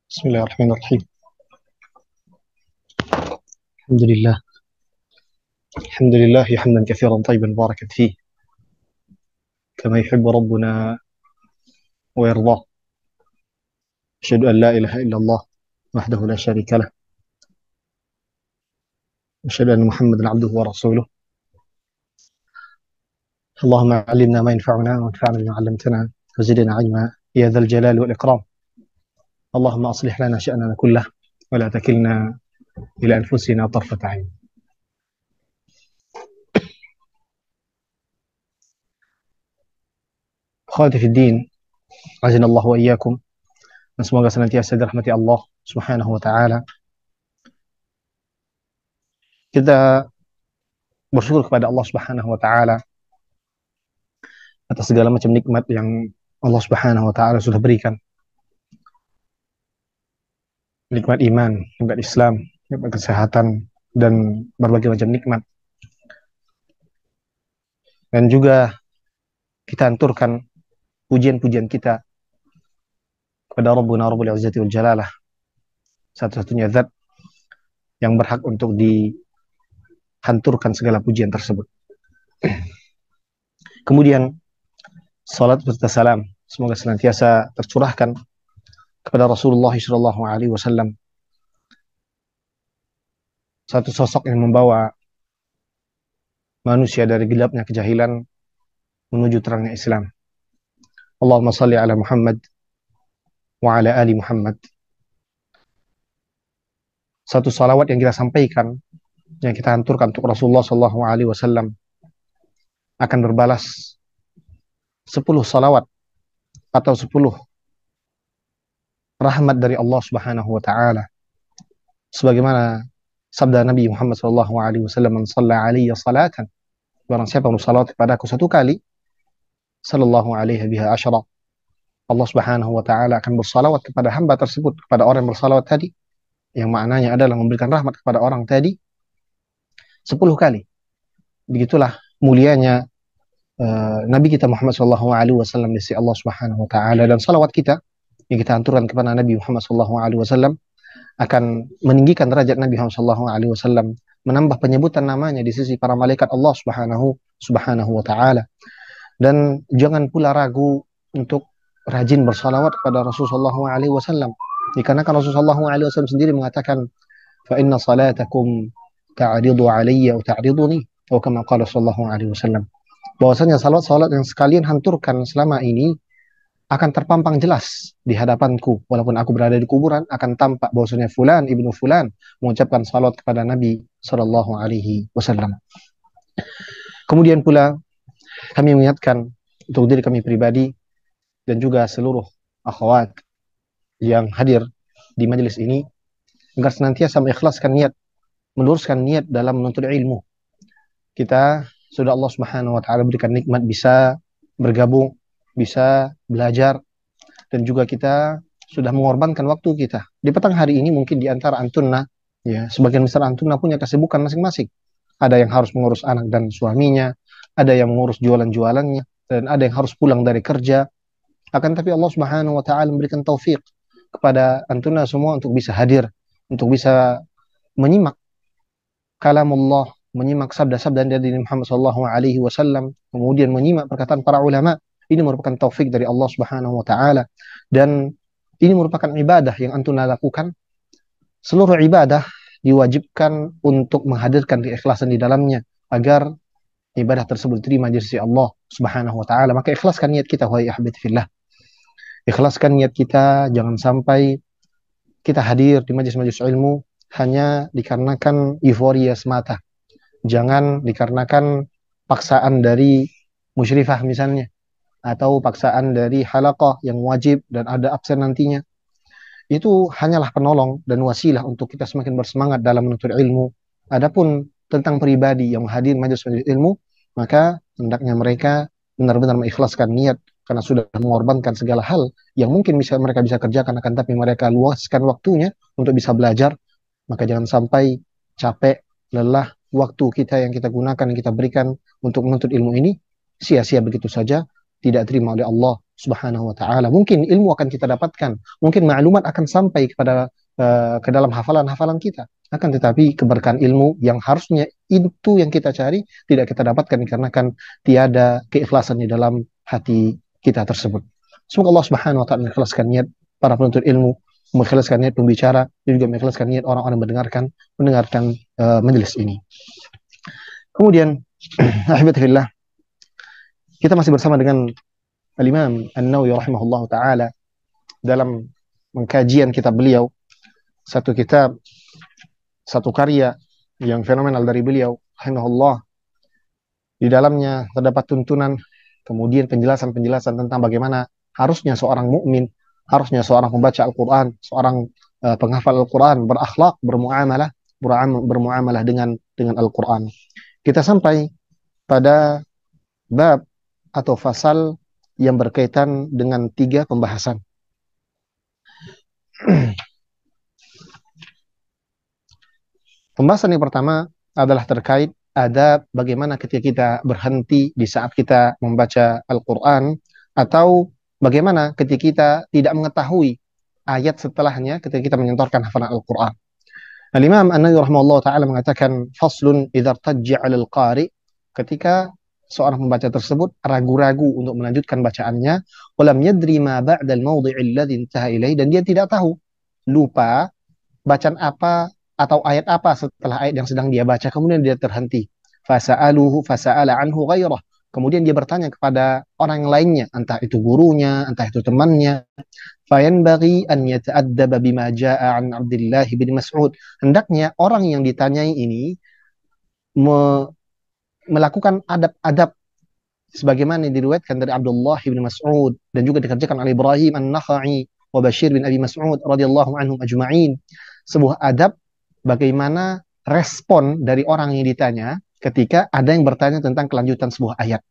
بسم الله الرحمن الرحيم. الحمد لله. الحمد لله حمدا كثيرا طيبا مباركا فيه كما يحب ربنا ويرضاه. أشهد أن لا إله إلا الله وحده لا شريك له، أشهد أن محمدا عبده ورسوله. اللهم علمنا ما ينفعنا وانفعنا بما علمتنا وزدنا علما يا ذا الجلال والإكرام. اللهم أصلح لنا شأننا كله ولا تكلنا إلى أنفسنا طرفة عين. أخواتي في الدين، عزنا الله وإياkum, dan semoga senantiasa dirahmati Allah Subhanahu wa taala. Kita bersyukur kepada Allah Subhanahu wa taala atas segala macam nikmat yang Allah Subhanahu wa taala sudah berikan. Nikmat iman, nikmat Islam, nikmat kesehatan, dan berbagai macam nikmat. Dan juga kita anturkan pujian-pujian kita kepada Rabbuna Rabbul Izzati wal Jalalah, satu-satunya zat yang berhak untuk dihanturkan segala pujian tersebut. Kemudian salat serta salam semoga senantiasa tercurahkan kepada Rasulullah SAW, satu sosok yang membawa manusia dari gelapnya kejahilan menuju terangnya Islam. Allahumma salli ala Muhammad wa ala ali Muhammad. Satu salawat yang kita sampaikan, yang kita hanturkan untuk Rasulullah SAW akan berbalas 10 salawat atau 10 rahmat dari Allah Subhanahu wa taala. Sebagaimana sabda Nabi Muhammad SAW, "Man shalla alayya salatan," barang siapa bersalawat kepadaku satu kali, sallallahu alaihi biha asyara. Allah Subhanahu wa taala akan bersalawat kepada hamba tersebut, kepada orang yang bersalawat tadi, yang maknanya adalah memberikan rahmat kepada orang tadi 10 kali. Begitulah mulianya Nabi kita Muhammad SAW di sisi Allah Subhanahu wa taala, dan salawat kita yang kita hanturkan kepada Nabi Muhammad SAW akan meninggikan derajat Nabi Muhammad SAW, menambah penyebutan namanya di sisi para malaikat Allah Subhanahu wa taala. Dan jangan pula ragu untuk rajin bersalawat kepada Rasulullah SAW, dikarenakan Rasulullah SAW sendiri mengatakan, fa inna salatakum ta'ridu alayya wa ta'riduni, atau kama qala sallallahu alaihi wasallam, bahwasanya salat-salat yang sekalian hanturkan selama ini akan terpampang jelas di hadapanku, walaupun aku berada di kuburan akan tampak bahwasanya fulan ibnu fulan mengucapkan salat kepada Nabi sallallahu alaihi wasallam. Kemudian pula kami mengingatkan untuk diri kami pribadi dan juga seluruh akhwat yang hadir di majelis ini agar senantiasa mengikhlaskan niat, meluruskan niat dalam menuntut ilmu. Kita sudah Allah Subhanahu wa taala berikan nikmat bisa bergabung, bisa belajar, dan juga kita sudah mengorbankan waktu kita. Di petang hari ini mungkin di antara antunna, ya, sebagian besar antunna punya kesibukan masing-masing. Ada yang harus mengurus anak dan suaminya, ada yang mengurus jualan-jualannya, dan ada yang harus pulang dari kerja. Akan tapi Allah Subhanahu wa taala memberikan taufik kepada antunna semua untuk bisa hadir, untuk bisa menyimak kalamullah, menyimak sabda-sabda dari Muhammad sallallahu alaihi wasallam, kemudian menyimak perkataan para ulama. Ini merupakan taufik dari Allah Subhanahu wa taala, dan ini merupakan ibadah yang antum lakukan. Seluruh ibadah diwajibkan untuk menghadirkan keikhlasan di dalamnya agar ibadah tersebut diterima di sisi Allah Subhanahu wa taala. Maka ikhlaskan niat kita, wahai ahbati fillah. Ikhlaskan niat kita, jangan sampai kita hadir di majelis-majelis ilmu hanya dikarenakan euforia semata. Jangan dikarenakan paksaan dari musyrifah misalnya, atau paksaan dari halaqah yang wajib dan ada absen nantinya. Itu hanyalah penolong dan wasilah untuk kita semakin bersemangat dalam menuntut ilmu. Adapun tentang pribadi yang hadir majelis-majelis ilmu, maka hendaknya mereka benar-benar mengikhlaskan niat, karena sudah mengorbankan segala hal yang mungkin mereka bisa kerjakan, akan tapi mereka luaskan waktunya untuk bisa belajar. Maka jangan sampai capek, lelah, waktu kita yang kita gunakan, yang kita berikan untuk menuntut ilmu ini sia-sia begitu saja, tidak terima oleh Allah Subhanahu wa taala. Mungkin ilmu akan kita dapatkan, mungkin maklumat akan sampai kepada ke dalam hafalan-hafalan kita. Akan tetapi keberkahan ilmu yang harusnya itu yang kita cari tidak kita dapatkan dikarenakan tiada keikhlasan di dalam hati kita tersebut. Semoga Allah Subhanahu wa taala mengikhlaskan niat para penuntut ilmu, mengikhlaskan niat pembicara, dan juga mengikhlaskan niat orang-orang mendengarkan majelis ini. Kemudian, alhamdulillah, kita masih bersama dengan Al-Imam An-Nawawi rahimahullah ta'ala dalam mengkajian kitab beliau, satu kitab, satu karya yang fenomenal dari beliau rahimahullah. Di dalamnya terdapat tuntunan, kemudian penjelasan-penjelasan tentang bagaimana harusnya seorang mukmin, harusnya seorang pembaca Al-Quran, seorang penghafal Al-Quran berakhlak, bermuamalah dengan Al-Quran. Kita sampai pada bab atau fasal yang berkaitan dengan 3 pembahasan. Pembahasan yang pertama adalah terkait adab bagaimana ketika kita berhenti di saat kita membaca Al-Quran, atau bagaimana ketika kita tidak mengetahui ayat setelahnya ketika kita menyentorkan hafalan Al-Quran. Al-Imam An-Nawawi rahimahullah ta'ala mengatakan, faslun idza irtajja 'alal qari, ketika seorang pembaca tersebut ragu-ragu untuk melanjutkan bacaannya, walam yadri ma ba'da al-mawdi' alladhi intaha ilaih, dan dia tidak tahu, lupa bacaan apa atau ayat apa setelah ayat yang sedang dia baca, kemudian dia terhenti. Fasa'ala anhu ghairah, kemudian dia bertanya kepada orang yang lainnya, entah itu gurunya, entah itu temannya. Fayanbaghi an yata'addaba bima jaa'a an Abdullah bin Mas'ud, hendaknya orang yang ditanyai ini melakukan adab-adab sebagaimana diriwayatkan dari Abdullah bin Mas'ud dan juga dikerjakan oleh Ibrahim An-Nakhai wa Bashir bin Abi Mas'ud radhiyallahu anhum ajma'in. Sebuah adab bagaimana respon dari orang yang ditanya ketika ada yang bertanya tentang kelanjutan sebuah ayat.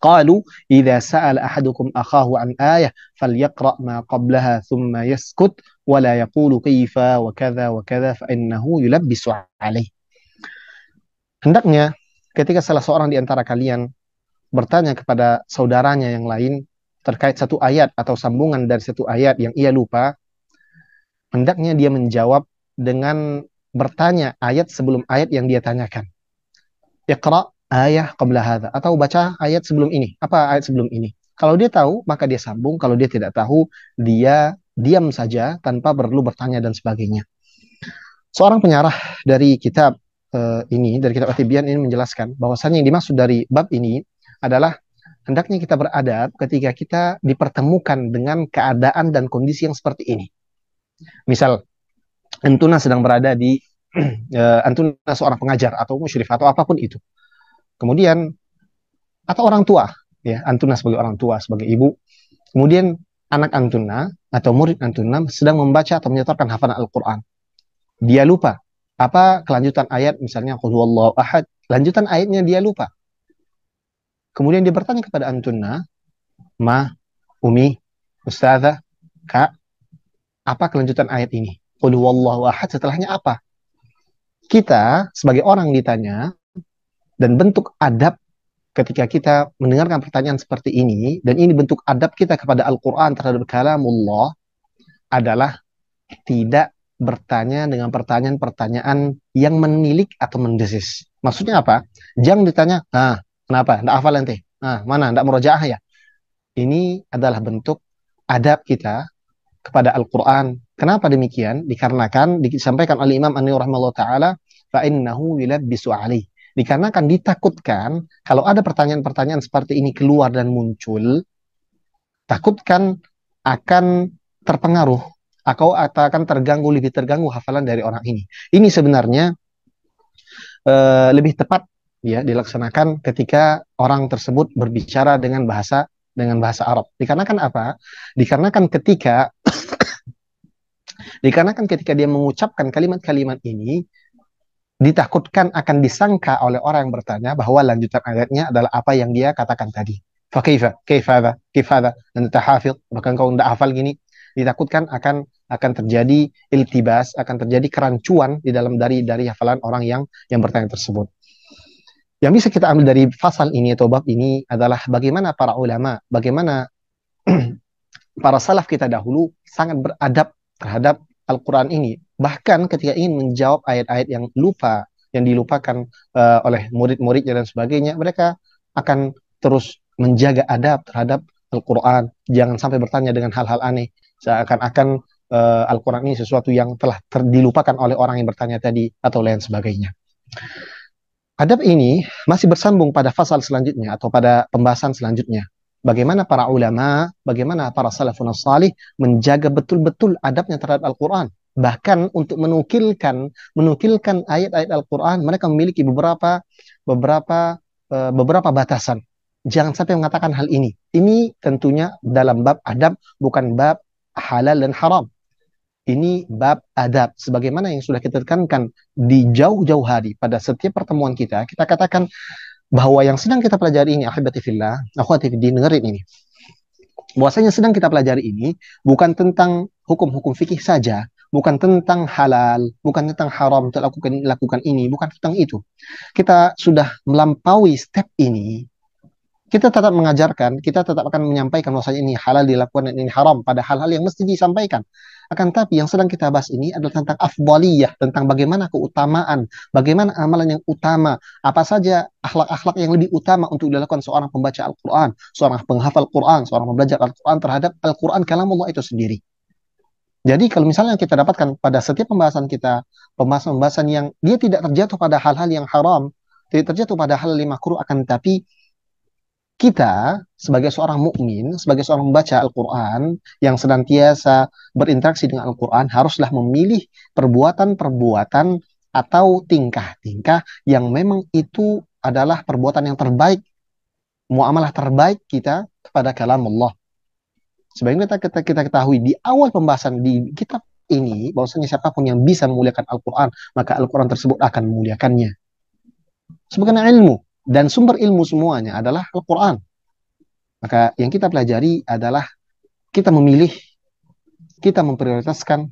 Qalu idza sa'ala ahadukum akhahu an ayah falyaqra ma qablaha thumma yaskut wa la yaqulu kaifa wa kadza fa innahu yulabbisu alaih. Hendaknya ketika salah seorang di antara kalian bertanya kepada saudaranya yang lain terkait satu ayat atau sambungan dari satu ayat yang ia lupa, hendaknya dia menjawab dengan bertanya ayat sebelum ayat yang dia tanyakan. Iqra ayah qabla hadha, atau baca ayat sebelum ini. Apa ayat sebelum ini? Kalau dia tahu, maka dia sambung. Kalau dia tidak tahu, dia diam saja tanpa perlu bertanya dan sebagainya. Seorang penyarah dari kitab dari kitab At-Tibyan ini menjelaskan bahwasannya yang dimaksud dari bab ini adalah hendaknya kita beradab ketika kita dipertemukan dengan keadaan dan kondisi yang seperti ini. Misal, antuna sedang berada di antuna seorang pengajar atau musyrif atau apapun itu. Kemudian atau orang tua, ya, antuna sebagai orang tua, sebagai ibu. Kemudian anak antuna atau murid antuna sedang membaca atau menyetorkan hafalan Al-Quran. Dia lupa apa kelanjutan ayat, misalnya qul huwallahu ahad, lanjutan ayatnya dia lupa. Kemudian dia bertanya kepada antuna, ma, umi, ustazah, kak, apa kelanjutan ayat ini? Qul huwallahu ahad setelahnya apa? Kita sebagai orang ditanya, dan bentuk adab ketika kita mendengarkan pertanyaan seperti ini, dan ini bentuk adab kita kepada Al-Quran terhadap kalamullah, adalah tidak bertanya dengan pertanyaan-pertanyaan yang menilik atau mendesis. Maksudnya apa? Jangan ditanya, kenapa? Nggak hafal nanti? Mana? Nggak murojaah ya? Ini adalah bentuk adab kita kepada Al-Quran. Kenapa demikian? Dikarenakan disampaikan oleh Imam An-Nawawi rahimahullah ta'ala, fa'innahu yulabbisu alaih. Dikarenakan ditakutkan kalau ada pertanyaan-pertanyaan seperti ini keluar dan muncul, takutkan akan terpengaruh atau akan lebih terganggu hafalan dari orang ini. Ini sebenarnya lebih tepat ya dilaksanakan ketika orang tersebut berbicara dengan bahasa Arab. Dikarenakan apa? Dikarenakan ketika dia mengucapkan kalimat-kalimat ini, ditakutkan akan disangka oleh orang yang bertanya bahwa lanjutan ayatnya adalah apa yang dia katakan tadi. Fakaifa, kaifada, dan tahafidh, bahkan kau tidak hafal gini. Ditakutkan akan terjadi iltibas, akan terjadi kerancuan di dalam dari hafalan orang yang bertanya tersebut. Yang bisa kita ambil dari fasal ini atau bab ini adalah bagaimana para ulama, bagaimana para salaf kita dahulu sangat beradab terhadap Al-Quran ini. Bahkan ketika ingin menjawab ayat-ayat yang dilupakan oleh murid-muridnya dan sebagainya, mereka akan terus menjaga adab terhadap Al-Quran. Jangan sampai bertanya dengan hal-hal aneh. Seakan-akan Al-Quran ini sesuatu yang telah dilupakan oleh orang yang bertanya tadi atau lain sebagainya. Adab ini masih bersambung pada fasal selanjutnya atau pada pembahasan selanjutnya. Bagaimana para ulama, bagaimana para salafun salih menjaga betul-betul adabnya terhadap Al-Quran. Bahkan untuk menukilkan ayat-ayat Al-Quran, mereka memiliki beberapa batasan. Jangan sampai mengatakan hal ini. Ini tentunya dalam bab adab, bukan bab halal dan haram. Ini bab adab. Sebagaimana yang sudah kita tekankan di jauh-jauh hari pada setiap pertemuan kita katakan bahwa yang sedang kita pelajari ini, ahibati fillah, akhwati fiddin, dengerin ini. Bahwasanya sedang kita pelajari ini bukan tentang hukum-hukum fikih saja, bukan tentang halal, bukan tentang haram untuk lakukan ini, bukan tentang itu. Kita sudah melampaui step ini. Kita tetap mengajarkan, kita tetap akan menyampaikan bahwasanya ini halal dilakukan dan ini haram pada hal-hal yang mesti disampaikan. Akan tapi yang sedang kita bahas ini adalah tentang afdaliyah, tentang bagaimana keutamaan, bagaimana amalan yang utama, apa saja akhlak-akhlak yang lebih utama untuk dilakukan seorang pembaca Al-Quran, seorang penghafal Quran, seorang pembelajar Al-Quran terhadap Al-Quran kalamullah itu sendiri. Jadi kalau misalnya kita dapatkan pada setiap pembahasan kita, pembahasan-pembahasan yang dia tidak terjatuh pada hal-hal yang haram, tidak terjatuh pada hal yang makruh, akan tapi kita sebagai seorang mukmin, sebagai seorang membaca Al-Quran yang senantiasa berinteraksi dengan Al-Quran, haruslah memilih perbuatan-perbuatan atau tingkah-tingkah yang memang itu adalah perbuatan yang terbaik, muamalah terbaik kita kepada kalam Allah. Sebagaimana kita ketahui di awal pembahasan di kitab ini, bahwasanya siapapun yang bisa memuliakan Al-Quran, maka Al-Quran tersebut akan memuliakannya. Sebagaimana ilmu dan sumber ilmu semuanya adalah Al-Quran. Maka yang kita pelajari adalah kita memprioritaskan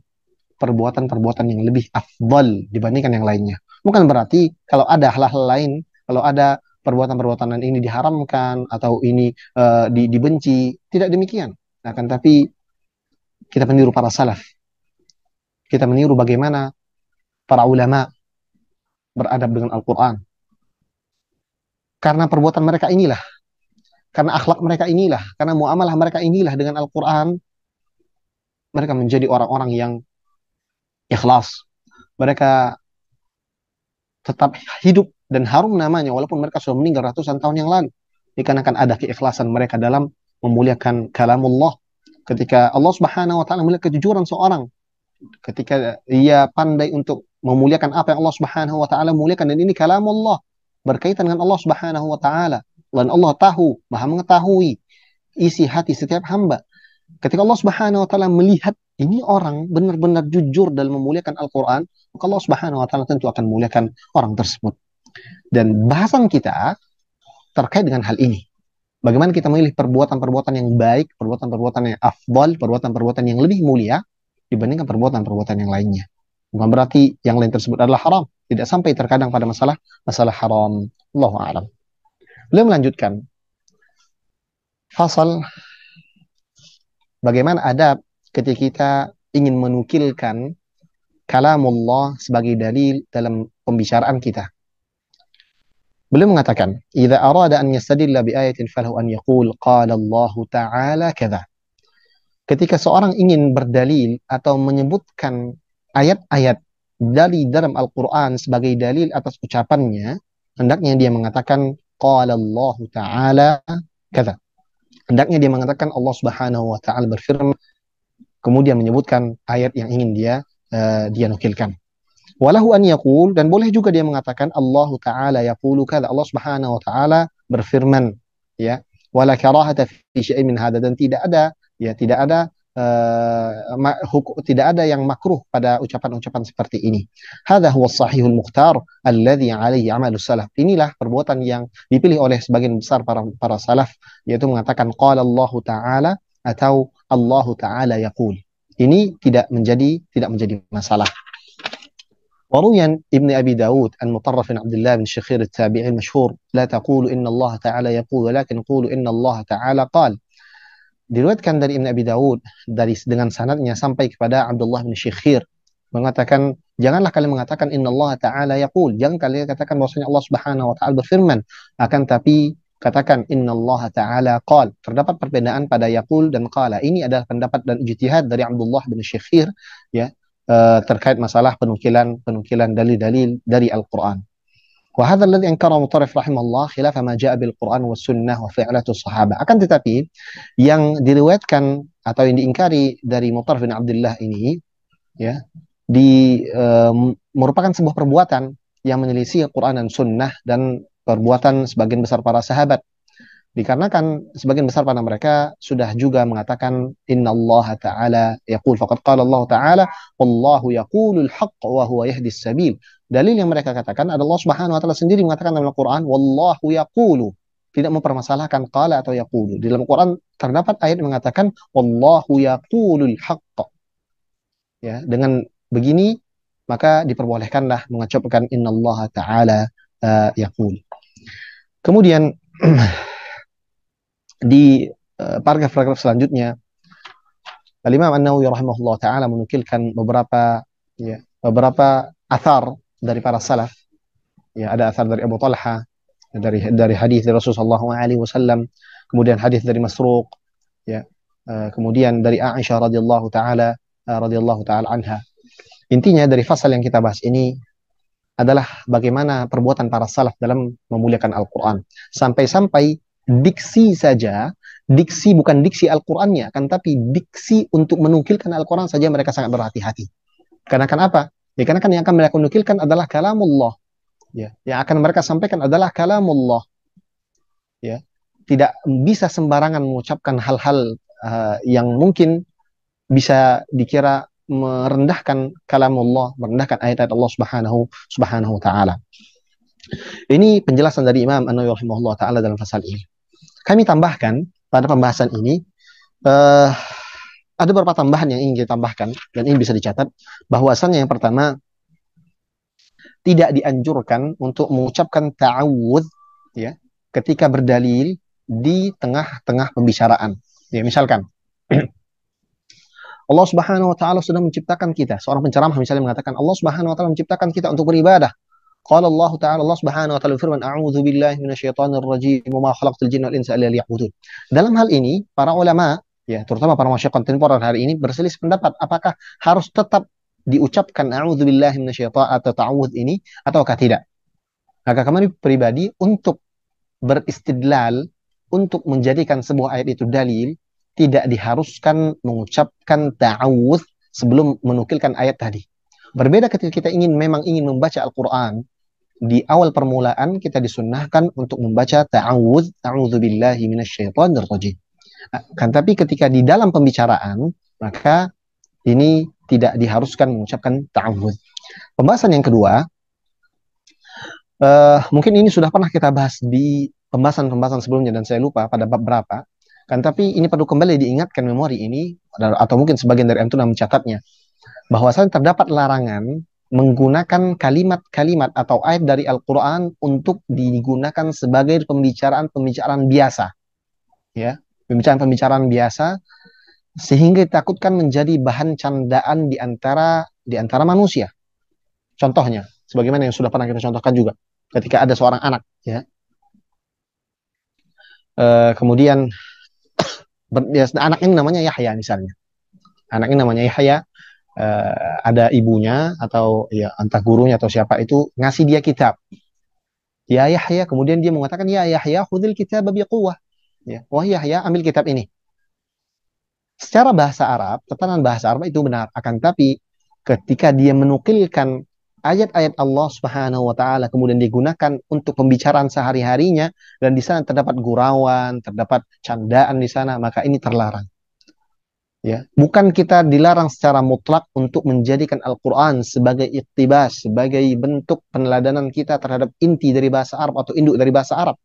perbuatan-perbuatan yang lebih afdal dibandingkan yang lainnya. Bukan berarti kalau ada hal-hal lain, kalau ada perbuatan-perbuatan ini diharamkan atau ini dibenci, tidak demikian. Akan tapi kita meniru para salaf. Kita meniru bagaimana para ulama beradab dengan Al-Quran. Karena perbuatan mereka inilah, karena akhlak mereka inilah, karena muamalah mereka inilah dengan Al-Quran, mereka menjadi orang-orang yang ikhlas. Mereka tetap hidup dan harum namanya walaupun mereka sudah meninggal ratusan tahun yang lalu. Dikarenakan ada keikhlasan mereka dalam memuliakan kalamullah. Ketika Allah Subhanahu wa taala melihat kejujuran seorang, ketika ia pandai untuk memuliakan apa yang Allah Subhanahu wa taala muliakan, dan ini kalamullah berkaitan dengan Allah Subhanahu wa taala. Dan Allah tahu, Maha mengetahui isi hati setiap hamba. Ketika Allah Subhanahu wa taala melihat ini orang benar-benar jujur dalam memuliakan Al-Quran, maka Allah Subhanahu wa taala tentu akan memuliakan orang tersebut. Dan bahasan kita terkait dengan hal ini. Bagaimana kita memilih perbuatan-perbuatan yang baik, perbuatan-perbuatan yang afdal, perbuatan-perbuatan yang lebih mulia dibandingkan perbuatan-perbuatan yang lainnya. Bukan berarti yang lain tersebut adalah haram. Tidak sampai terkadang pada masalah haram. Allahu a'lam. Beliau melanjutkan fasal bagaimana adab ketika kita ingin menukilkan kalamullah sebagai dalil dalam pembicaraan kita. Beliau mengatakan, "Idza arada an yastadilla bi ayatin falahu an yaqul qala Allah Ta'ala kadza." Ketika seorang ingin berdalil atau menyebutkan ayat-ayat dari dalam Al-Quran sebagai dalil atas ucapannya, hendaknya dia mengatakan qala Allah Ta'ala kadza. Hendaknya dia mengatakan Allah Subhanahu wa taala berfirman, kemudian menyebutkan ayat yang ingin dia nukilkan. Walahu an yaqul, dan boleh juga dia mengatakan Allah taala yaqulu kadza, Allah Subhanahu wa taala berfirman, ya. Wala karahata fi syai'in min hada, dan tidak ada tidak ada yang makruh pada ucapan-ucapan seperti ini. Hadza huwa sahihul mukhtar alladhi alaihi amalus salaf. Inilah perbuatan yang dipilih oleh sebagian besar para salaf, yaitu mengatakan qala Allah taala atau Allah taala yaqul. Ini tidak menjadi masalah. وروي ابن أبي داود عن مطرف عبد الله بن شخير التابعي المشهور لا تقولوا إن الله تعالى يقول ولكن قولوا إن الله تعالى قال. diriwayatkan dari Ibn Abi Daud dengan sanadnya sampai kepada Abdullah bin Syikhir mengatakan, janganlah kalian mengatakan innallaha ta'ala yaqul, jangan kalian katakan bahwasanya Allah Subhanahu wa taala berfirman, akan tapi katakan innallaha ta'ala qal. Terdapat perbedaan pada yaqul dan qala. Ini adalah pendapat dan ijtihad dari Abdullah bin Syikhir, ya, terkait masalah penukilan dalil-dalil dari Al-Qur'an. وهذا الذي أنكره مطرف رحمه الله خلاف ما جاء بالقرآن والسنة وفعلة الصحابة. Akan tetapi yang diriwayatkan atau yang diingkari dari Mutarrif bin Abdullah ini, ya, merupakan sebuah perbuatan yang menyelisih Al-Quran dan Sunnah dan perbuatan sebagian besar para sahabat. Dikarenakan sebagian besar pada mereka sudah juga mengatakan innallaha ta'ala yaqul, faqad qala Allah ta'ala wallahu yaqulul haqq wa huwa yahdis sabil. Dalil yang mereka katakan adalah Allah Subhanahu wa taala sendiri mengatakan dalam Al-Qur'an wallahu yaqulu, tidak mempermasalahkan qala atau yaqulu. Di dalam Quran terdapat ayat yang mengatakan wallahu yaqulul haqq. Ya, dengan begini maka diperbolehkanlah mengucapkan innallaha ta'ala yaqul. Kemudian di paragraf-paragraf selanjutnya, Al-Imam An-Nawawi rahimahullah taala menukilkan beberapa athar dari para salaf. Ya, ada athar dari Abu Talha dari hadis dari Rasulullah SAW, kemudian hadis dari Masruq, ya, kemudian dari Aisyah radhiyallahu taala anha. Intinya dari fasal yang kita bahas ini adalah bagaimana perbuatan para salaf dalam memuliakan Al-Quran. Sampai-sampai diksi saja, diksi bukan diksi Al-Qurannya, kan tapi diksi untuk menukilkan Al-Quran saja mereka sangat berhati-hati. Karena apa? Ya, karena yang akan mereka nukilkan adalah kalamullah. Ya, yang akan mereka sampaikan adalah kalamullah. Ya, tidak bisa sembarangan mengucapkan hal-hal yang mungkin bisa dikira merendahkan kalamullah, merendahkan ayat-ayat Allah Subhanahu wa taala. Ini penjelasan dari Imam An-Nawawi rahimahullah taala dalam pasal ini. Kami tambahkan pada pembahasan ini ada beberapa tambahan yang ingin kita tambahkan dan ini bisa dicatat, bahwasannya yang pertama, tidak dianjurkan untuk mengucapkan ta'awudz, ya, ketika berdalil di tengah-tengah pembicaraan. Ya, misalkan Allah Subhanahu wa taala sudah menciptakan kita. Seorang penceramah misalnya mengatakan Allah Subhanahu wa taala menciptakan kita untuk beribadah. Qala Allah taala, Allah Subhanahu wa taala berfirman, a'udzu billahi minasyaitonir rajim wa ma khalaqtul jinna wal insa illa liya'budun. Dalam hal ini para ulama, ya, terutama para masyayikh kontemporer hari ini berselisih pendapat apakah harus tetap diucapkan a'udzu billahi minasyaitonir atau ta'awudz ini ataukah tidak. Maka kami pribadi untuk beristidlal, untuk menjadikan sebuah ayat itu dalil, tidak diharuskan mengucapkan ta'awudz sebelum menukilkan ayat tadi. Berbeda ketika kita memang ingin membaca Al-Quran, di awal permulaan kita disunnahkan untuk membaca ta'awudz, a'udzubillahi minasyaitonir rajim. Kan tapi ketika di dalam pembicaraan, maka ini tidak diharuskan mengucapkan ta'awudz. Pembahasan yang kedua, mungkin ini sudah pernah kita bahas di pembahasan sebelumnya dan saya lupa pada bab berapa. Kan tapi ini perlu kembali diingatkan memori ini, atau mungkin sebagian dari antum yang mencatatnya, bahwasanya terdapat larangan menggunakan kalimat-kalimat atau ayat dari Al-Quran untuk digunakan sebagai pembicaraan biasa, ya, pembicaraan biasa, sehingga ditakutkan menjadi bahan candaan di antara manusia. Contohnya, sebagaimana yang sudah pernah kita contohkan juga, ketika ada seorang anak, ya, kemudian anak ini namanya Yahya misalnya. Anak ini namanya Yahya, ada ibunya atau ya entah gurunya atau siapa itu ngasih dia kitab. Ya Yahya, kemudian dia mengatakan, ya Yahya, khudil kitab biquwwah. Ya, wah Yahya, ambil kitab ini. Secara bahasa Arab, tatanan bahasa Arab itu benar, akan tapi ketika dia menukilkan ayat-ayat Allah Subhanahu wa taala kemudian digunakan untuk pembicaraan sehari-harinya dan di sana terdapat gurauan, terdapat candaan di sana, maka ini terlarang. Ya, bukan kita dilarang secara mutlak untuk menjadikan Al-Qur'an sebagai iktibas, sebagai bentuk peneladanan kita terhadap inti dari bahasa Arab atau induk dari bahasa Arab.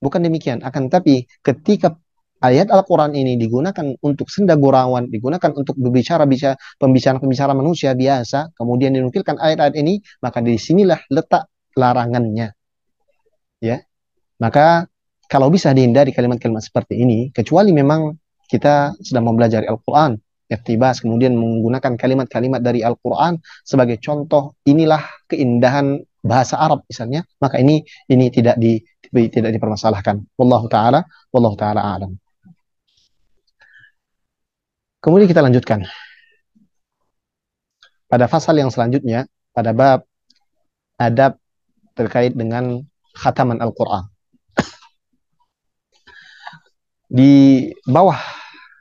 Bukan demikian, akan tapi ketika ayat Al-Quran ini digunakan untuk senda gurauan, digunakan untuk pembicaraan manusia biasa, kemudian dinukilkan ayat-ayat ini, maka di sinilah letak larangannya. Ya, maka kalau bisa dihindari kalimat-kalimat seperti ini, kecuali memang kita sedang mempelajari Al-Quran, iqtibas, kemudian menggunakan kalimat-kalimat dari Al-Quran sebagai contoh, inilah keindahan bahasa Arab misalnya, maka ini tidak dipermasalahkan. Wallahu taala a'lam. Kemudian kita lanjutkan pada pasal yang selanjutnya, pada bab adab terkait dengan khataman Al-Quran. Di bawah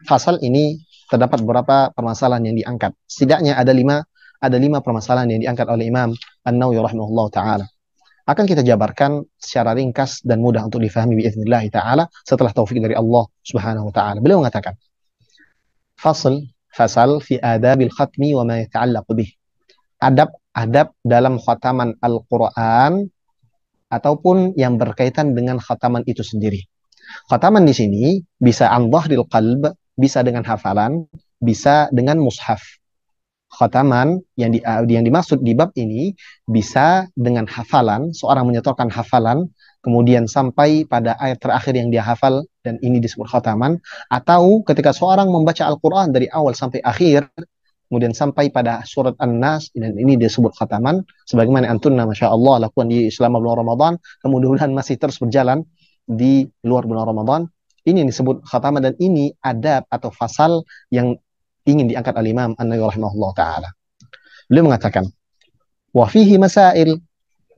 pasal ini terdapat beberapa permasalahan yang diangkat. Setidaknya ada lima permasalahan yang diangkat oleh Imam An-Nawawi rahimahullah taala. Akan kita jabarkan secara ringkas dan mudah untuk difahami biiznillah taala setelah taufik dari Allah Subhanahu wa taala. Beliau mengatakan, fasal fi adabil khatmi wa ma yata'allaq bih. Adab dalam khataman Al-Qur'an ataupun yang berkaitan dengan khataman itu sendiri. Khataman di sini bisa an dhahril qalb, bisa dengan hafalan, bisa dengan mushaf. Khataman yang dimaksud di bab ini bisa dengan hafalan, seorang menyetorkan hafalan, kemudian sampai pada ayat terakhir yang dia hafal, dan ini disebut khataman, atau ketika seorang membaca Al-Quran dari awal sampai akhir, kemudian sampai pada surat An-Nas, dan ini disebut khataman, sebagaimana antunna Masya Allah lakukan di selama bulan Ramadan, kemudian masih terus berjalan di luar bulan Ramadan. Ini yang disebut khataman, dan ini adab atau fasal yang ingin diangkat oleh Imam An-Nawawi rahimahullah ta'ala. Beliau mengatakan, wa fihi masail,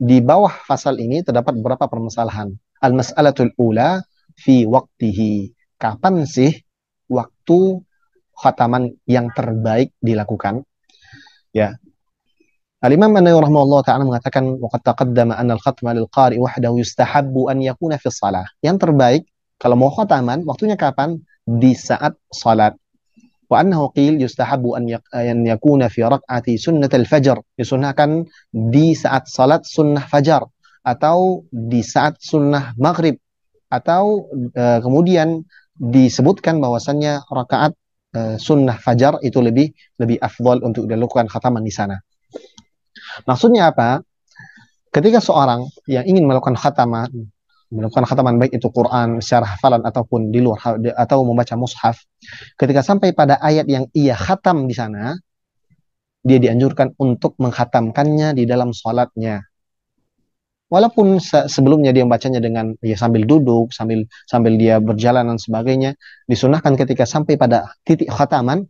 di bawah fasal ini terdapat beberapa permasalahan. Al-mas'alatul ula fi waqtihi, kapan sih waktu khataman yang terbaik dilakukan? Ya. Al-Imam An-Nawawi rahimahullah ta'ala mengatakan, wa qad taqaddama anna al-khatma lil qari wahdahu yustahabbu an yakuna fi shalah. Yang terbaik kalau mau khataman, waktunya kapan? Di saat salat. Wa annahu qil yustahabbu an yakuna fi raq'ati sunnatul fajr, disunahkan di saat salat sunnah fajar atau di saat sunnah maghrib, atau kemudian disebutkan bahwasannya rakaat sunnah fajar itu lebih afdal untuk dilakukan khataman di sana. Maksudnya apa? Ketika seorang yang ingin melakukan khataman baik itu Quran secara hafalan ataupun di luar atau membaca mushaf, ketika sampai pada ayat yang ia khatam di sana, dia dianjurkan untuk menghatamkannya di dalam sholatnya. Walaupun sebelumnya dia membacanya dengan sambil duduk, sambil dia berjalan dan sebagainya, disunahkan ketika sampai pada titik khataman,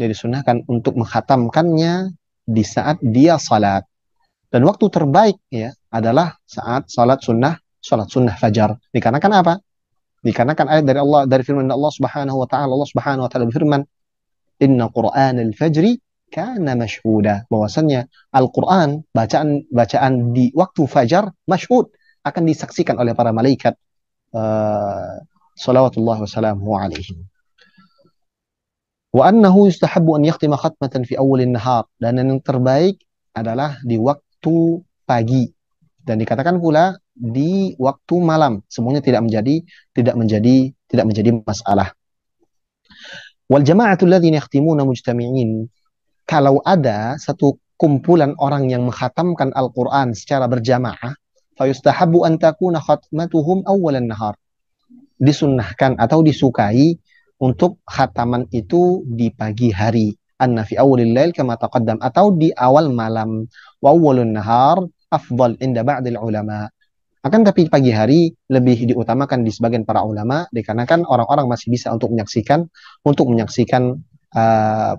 dia disunahkan untuk menghatamkannya di saat dia salat. Dan waktu terbaik ya adalah saat salat sunnah fajar. Dikarenakan apa? Dikarenakan ayat dari Allah, dari firman Allah Subhanahu wa taala. Allah Subhanahu wa taala berfirman, "Inna Qur'anal fajri kana mashhuda." Bahwasannya Al-Qur'an, bacaan di waktu fajar mashhud, akan disaksikan oleh para malaikat salawatullah wassalamu alaihi. Wa annahu yustahabbu an yakhtima khatmatan fi awwalin nahar, dan yang terbaik adalah di waktu pagi, dan dikatakan pula di waktu malam. Semuanya tidak menjadi masalah. Wal jama'atul ladzina yakhtimuna mujtami'in, kalau ada satu kumpulan orang yang menghatamkan Al-Qur'an secara berjamaah, fa yustahabbu an takuna khatmatuhum awwalan nahar, disunnahkan atau disukai untuk khataman itu di pagi hari, anna fi awwalil lail kama taqaddam, atau di awal malam, wa awwalun nahar afdal inda ba'dil ulama. Akan tapi pagi hari lebih diutamakan di sebagian para ulama, dikarenakan orang-orang masih bisa untuk menyaksikan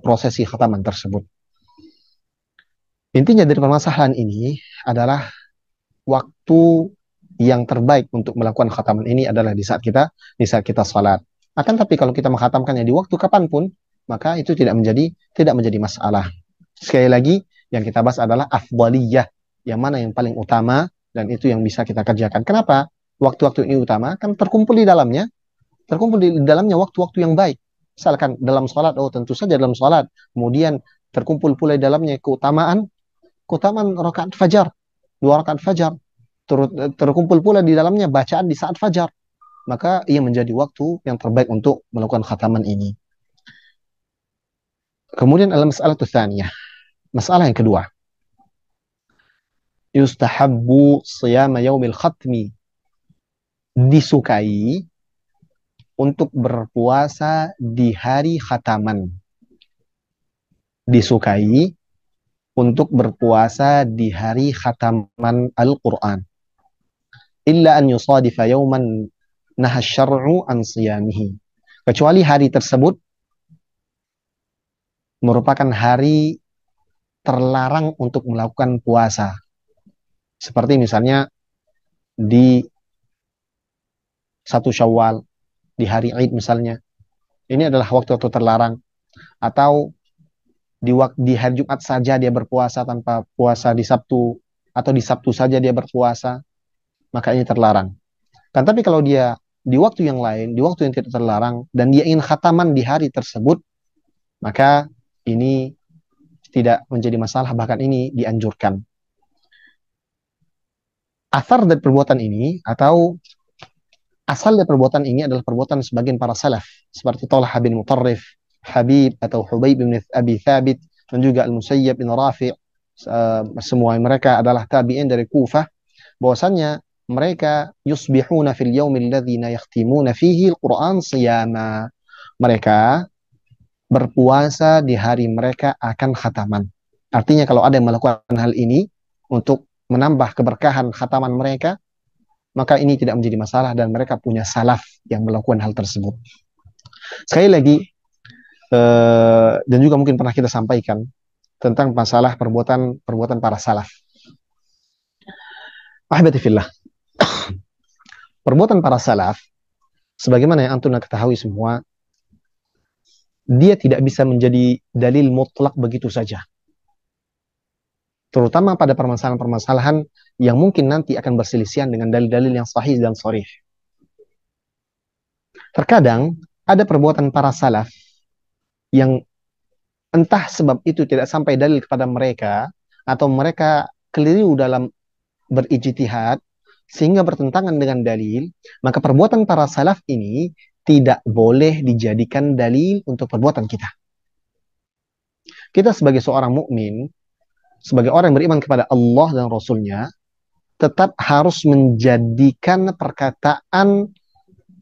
prosesi khataman tersebut. Intinya dari permasalahan ini adalah waktu yang terbaik untuk melakukan khataman ini adalah di saat kita salat. Akan tapi kalau kita menghatamkannya di waktu kapanpun, maka itu tidak menjadi masalah. Sekali lagi, yang kita bahas adalah afdaliyah, yang mana yang paling utama, dan itu yang bisa kita kerjakan. Kenapa? Waktu-waktu ini utama, kan terkumpul di dalamnya waktu-waktu yang baik. Misalkan dalam sholat, tentu saja dalam sholat. Kemudian terkumpul pula di dalamnya keutamaan rakaat fajar, 2 rakaat fajar. Terkumpul pula di dalamnya bacaan di saat fajar. Maka ia menjadi waktu yang terbaik untuk melakukan khataman ini. Kemudian masalah tsaniyah, masalah yang kedua, yustahabbu siyama yaumil khatmi, disukai untuk berpuasa di hari khataman. Disukai untuk berpuasa di hari khataman Al-Quran. Illa an yusadifa yawman nahas syar'u an siyamihi. Kecuali hari tersebut merupakan hari terlarang untuk melakukan puasa. Seperti misalnya di 1 Syawal, di hari Id misalnya. Ini adalah waktu-waktu terlarang. Atau di hari Jumat saja dia berpuasa tanpa puasa di Sabtu, atau di Sabtu saja dia berpuasa, maka ini terlarang. Kan tapi kalau dia di waktu yang lain, di waktu yang tidak terlarang, dan dia ingin khataman di hari tersebut, maka ini tidak menjadi masalah, bahkan ini dianjurkan. Asar dari perbuatan ini, atau asal dari perbuatan ini adalah perbuatan sebagian para salaf, seperti Talha bin Mutarrif, Habib atau Hubayb bin Abi Thabit, dan juga Al-Musayyab bin Rafi'. Semua mereka adalah tabi'in dari Kufah, bahwasannya mereka yusbihuna fil yaumil ladzina yakhtimuna fihi al-Qur'an siyama. Mereka berpuasa di hari mereka akan khataman. Artinya kalau ada yang melakukan hal ini untuk menambah keberkahan khataman mereka, maka ini tidak menjadi masalah dan mereka punya salaf yang melakukan hal tersebut. Sekali lagi, dan juga mungkin pernah kita sampaikan tentang masalah perbuatan para salaf. Ahibati fillah, perbuatan para salaf, sebagaimana yang antum ketahui semua, dia tidak bisa menjadi dalil mutlak begitu saja. Terutama pada permasalahan-permasalahan yang mungkin nanti akan berselisihan dengan dalil-dalil yang sahih dan sharih. Terkadang ada perbuatan para salaf yang entah sebab itu tidak sampai dalil kepada mereka, atau mereka keliru dalam berijtihad sehingga bertentangan dengan dalil, maka perbuatan para salaf ini tidak boleh dijadikan dalil untuk perbuatan kita. Kita sebagai seorang mukmin, sebagai orang yang beriman kepada Allah dan Rasul-Nya, tetap harus menjadikan perkataan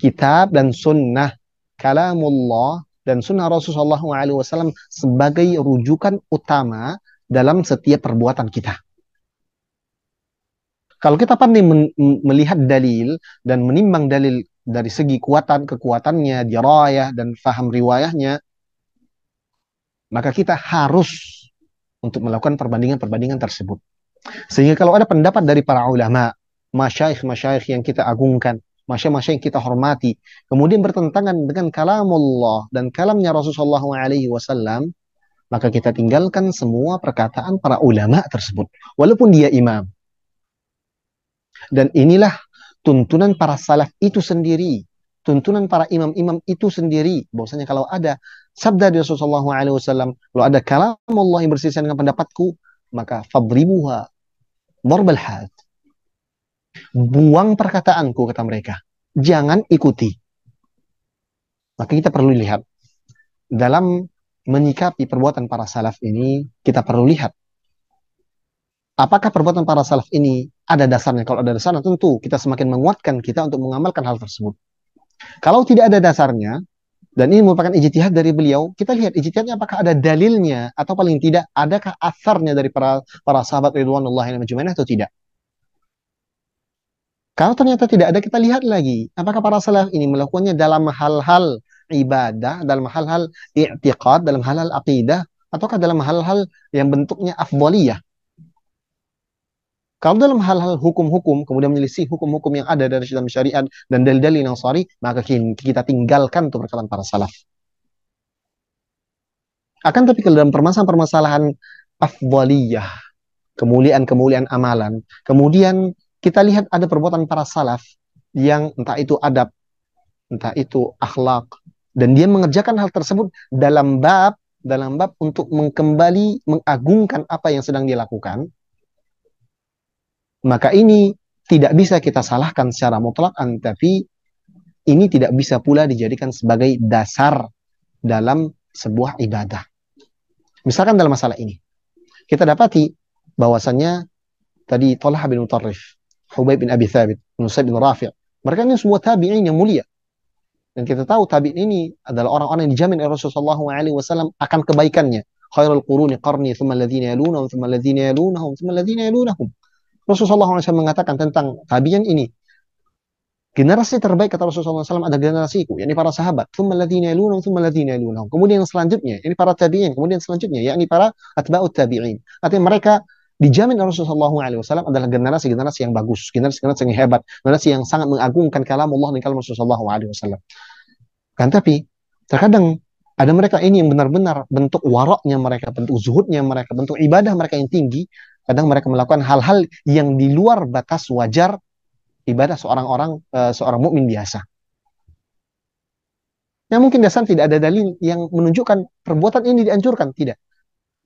kitab dan sunnah, kalamullah dan sunnah Rasulullah SAW sebagai rujukan utama dalam setiap perbuatan kita. Kalau kita pandai melihat dalil dan menimbang dalil dari segi kekuatannya, dirayah dan faham riwayahnya, maka kita harus untuk melakukan perbandingan-perbandingan tersebut. Sehingga kalau ada pendapat dari para ulama, masyayikh-masyayikh yang kita agungkan, masyayikh-masyayikh yang kita hormati, kemudian bertentangan dengan kalamullah dan kalamnya Rasulullah SAW, maka kita tinggalkan semua perkataan para ulama tersebut, walaupun dia imam. Dan inilah tuntunan para salaf itu sendiri, tuntunan para imam-imam itu sendiri, bahwasanya kalau ada sabda dari Rasulullah SAW, kalau ada kalam Allah yang bersisian dengan pendapatku, maka fadribuha darbal had. Buang perkataanku, kata mereka. Jangan ikuti. Maka kita perlu lihat, dalam menyikapi perbuatan para salaf ini, kita perlu lihat apakah perbuatan para salaf ini ada dasarnya. Kalau ada dasarnya, tentu kita semakin menguatkan kita untuk mengamalkan hal tersebut. Kalau tidak ada dasarnya, dan ini merupakan ijtihad dari beliau, kita lihat ijtihadnya apakah ada dalilnya, atau paling tidak adakah asarnya dari para sahabat ridwanullahi alaihim atau tidak. Kalau ternyata tidak ada, kita lihat lagi apakah para salaf ini melakukannya dalam hal-hal ibadah, dalam hal-hal i'tiqad, dalam hal-hal aqidah, ataukah dalam hal-hal yang bentuknya afdhaliyah. Kalau dalam hal-hal hukum-hukum, kemudian menyelisih hukum-hukum yang ada dari dalam syariat dan dalil-dalil yang sahih, maka kita tinggalkan untuk perkataan para salaf. Akan tapi kalau dalam permasalahan-permasalahan afdhaliyah, kemuliaan-kemuliaan amalan, kemudian kita lihat ada perbuatan para salaf yang entah itu adab, entah itu akhlak, dan dia mengerjakan hal tersebut dalam bab untuk mengagungkan apa yang sedang dilakukan, maka ini tidak bisa kita salahkan secara mutlak, tapi ini tidak bisa pula dijadikan sebagai dasar dalam sebuah ibadah. Misalkan dalam masalah ini, kita dapati bahwasannya tadi Talha bin Mutarrif, Hubayb bin Abi Thabit, Musayyib bin Rafi', mereka ini semua tabi'in yang mulia. Dan kita tahu tabi'in ini adalah orang-orang yang dijamin oleh Rasulullah SAW akan kebaikannya. Khairul quruni qarni, thumma alladhina yalunahum, thumma alladhina yalunahum, thumma alladhina yalunahum. Rasulullah SAW mengatakan tentang tabi'in ini, generasi terbaik kata Rasulullah SAW ada generasiku, yakni para sahabat. Thumma alladhina yalunahum, thumma alladhina yalunahum. Kemudian yang selanjutnya, ini para tabi'in. Kemudian selanjutnya, yakni para atba'ut tabi'in. Artinya mereka dijamin oleh Rasulullah SAW adalah generasi-generasi yang bagus, generasi-generasi yang hebat, generasi yang sangat mengagungkan kalam Allah dan kalam Rasulullah SAW. Kan tapi terkadang ada mereka ini yang benar-benar bentuk waraknya mereka, bentuk zuhudnya mereka, bentuk ibadah mereka yang tinggi. Kadang mereka melakukan hal-hal yang di luar batas wajar ibadah seorang mukmin biasa. Yang mungkin dasar tidak ada dalil yang menunjukkan perbuatan ini dianjurkan, tidak.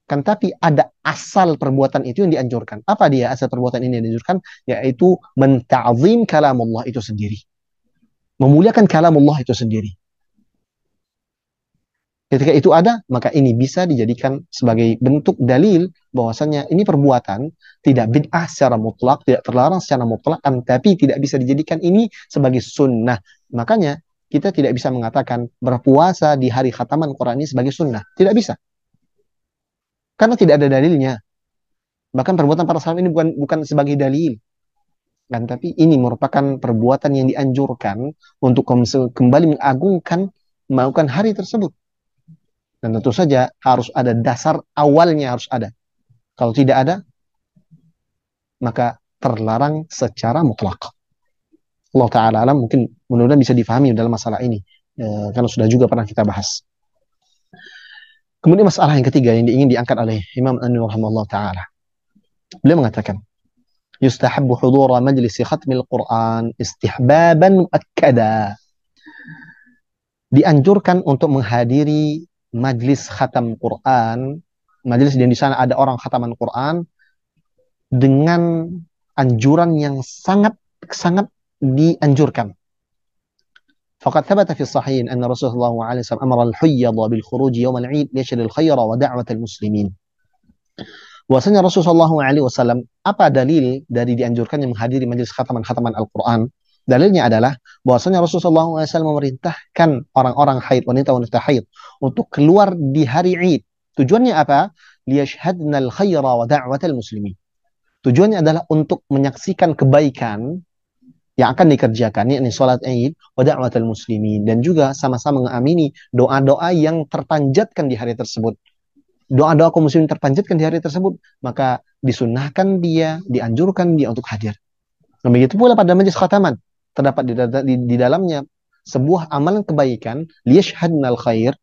Kan tapi ada asal perbuatan itu yang dianjurkan. Apa dia asal perbuatan ini yang dianjurkan? Yaitu menta'zim kalamullah itu sendiri. Memuliakan kalamullah itu sendiri. Ketika itu ada, maka ini bisa dijadikan sebagai bentuk dalil bahwasanya ini perbuatan tidak bid'ah secara mutlak, tidak terlarang secara mutlak, tapi tidak bisa dijadikan ini sebagai sunnah. Makanya kita tidak bisa mengatakan berpuasa di hari khataman Quran ini sebagai sunnah. Tidak bisa. Karena tidak ada dalilnya. Bahkan perbuatan para sahabat ini bukan sebagai dalil. Dan tapi ini merupakan perbuatan yang dianjurkan untuk kembali melakukan hari tersebut. Dan tentu saja harus ada dasar awalnya harus ada. Kalau tidak ada, maka terlarang secara mutlak. Allah Ta'ala alam mungkin mudah-mudahan bisa difahami dalam masalah ini. Karena sudah juga pernah kita bahas. Kemudian masalah yang ketiga yang ingin diangkat oleh Imam An-Nawawi rahimahullah ta'ala. Beliau mengatakan, yustahabbu hudura majlisi khatmil Qur'an istihbaban muakkada. Dianjurkan untuk menghadiri majlis khatam Quran, majlis yang di sana ada orang khataman Quran dengan anjuran yang sangat dianjurkan. Faqad thabata fi sahihin anna Rasulullah SAW amara al-huyyadha bil khuruj yawm al-'id liyashhad al-khaira wa da'wat al-muslimin. Bahwasanya Rasulullah SAW, apa dalil dari dianjurkannya menghadiri majlis khataman Al-Quran? Dalilnya adalah bahwasanya Rasulullah SAW memerintahkan orang-orang haid, wanita-wanita haid untuk keluar di hari Id. Tujuannya apa? Liyashhadnal khaira wa da'watal muslimin. Tujuannya adalah untuk menyaksikan kebaikan yang akan dikerjakan, yakni salat Id wa da'watal muslimin, dan juga sama-sama mengamini doa-doa yang terpanjatkan di hari tersebut. Doa-doa kaum muslimin terpanjatkan di hari tersebut, maka disunnahkan dia, dianjurkan dia untuk hadir. Nah, begitu pula pada majlis khataman, terdapat di dalamnya sebuah amalan kebaikan, liyashhadnal khair,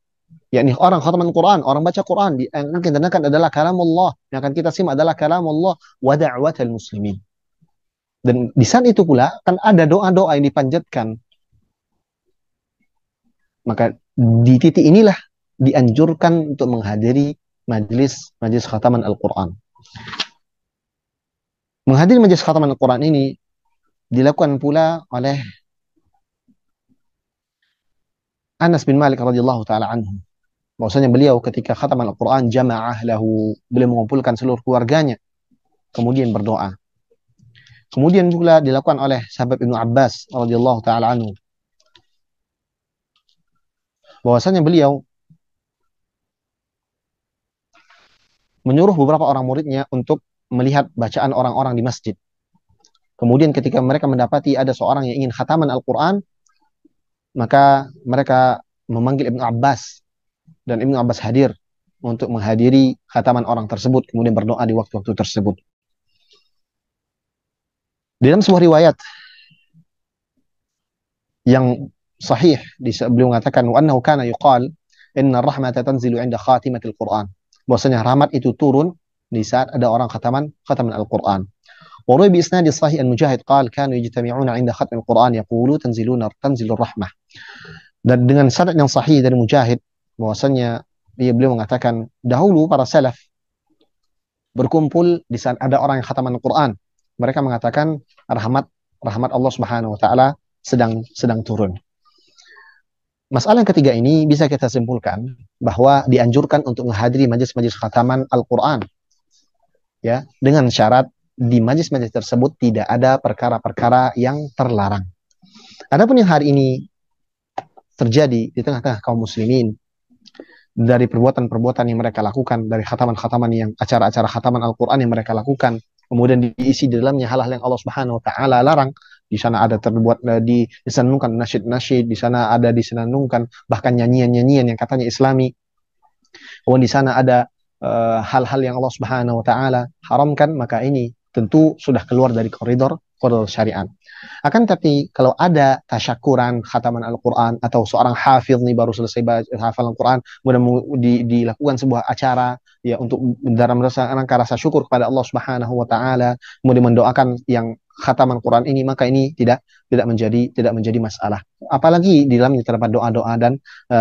yakni orang khataman Quran, orang baca Quran, yang kita dengarkan adalah kalamullah, yang akan kita simak adalah kalamullah wa da'watal muslimin. Dan di saat itu pula kan ada doa-doa yang dipanjatkan. Maka di titik inilah dianjurkan untuk menghadiri majlis khataman Al-Quran. Menghadiri majlis khataman Al-Quran ini dilakukan pula oleh Anas bin Malik radhiyallahu taala anhu. Bahwasanya beliau ketika khataman Al-Quran jama'ah lahu, beliau mengumpulkan seluruh keluarganya kemudian berdoa. Kemudian juga dilakukan oleh sahabat Ibnu Abbas radhiyallahu taala anhu. Bahwasanya beliau menyuruh beberapa orang muridnya untuk melihat bacaan orang-orang di masjid. Kemudian ketika mereka mendapati ada seorang yang ingin khataman Al-Quran, maka mereka memanggil Ibnu Abbas, dan Ibnu Abbas hadir untuk menghadiri khataman orang tersebut, kemudian berdoa di waktu-waktu tersebut. Di dalam sebuah riwayat yang sahih, beliau mengatakan wa annahu kana yuqal inna rahmata tanzilu 'inda khatimatil Qur'an. Bahwasanya rahmat itu turun di saat ada orang khataman Al-Qur'an. Wa ruwi bi isnadi sahih al-Mujahid qala kanu yajtami'una 'inda khatmil Qur'an yaqulu tanzilur rahmah. Dan dengan sanad yang sahih dari Mujahid, bahwasanya beliau mengatakan dahulu para salaf berkumpul di saat ada orang yang khataman Al-Qur'an. Mereka mengatakan rahmat Allah Subhanahu wa taala sedang turun. Masalah yang ketiga ini bisa kita simpulkan bahwa dianjurkan untuk menghadiri majlis-majlis khataman Al-Quran, ya, dengan syarat di majlis-majlis tersebut tidak ada perkara-perkara yang terlarang. Adapun yang hari ini terjadi di tengah-tengah kaum muslimin dari perbuatan-perbuatan yang mereka lakukan, dari khataman-khataman yang acara-acara khataman Al-Quran yang mereka lakukan, kemudian diisi di dalamnya hal-hal yang Allah Subhanahu Wa Taala larang. Di sana ada terbuat disenandungkan nasyid-nasyid, di sana ada disenandungkan bahkan nyanyian-nyanyian yang katanya Islami. Kemudian di sana ada hal-hal yang Allah Subhanahu Wa Taala haramkan, maka ini tentu sudah keluar dari koridor syariat. Akan tapi kalau ada tasyakuran khataman Al-Quran atau seorang hafidh nih baru selesai hafal Al-Quran, kemudian dilakukan sebuah acara ya untuk dalam rasa syukur kepada Allah Subhanahu Wa Taala, kemudian mendoakan yang khataman Quran ini, maka ini tidak menjadi masalah. Apalagi di dalamnya terdapat doa-doa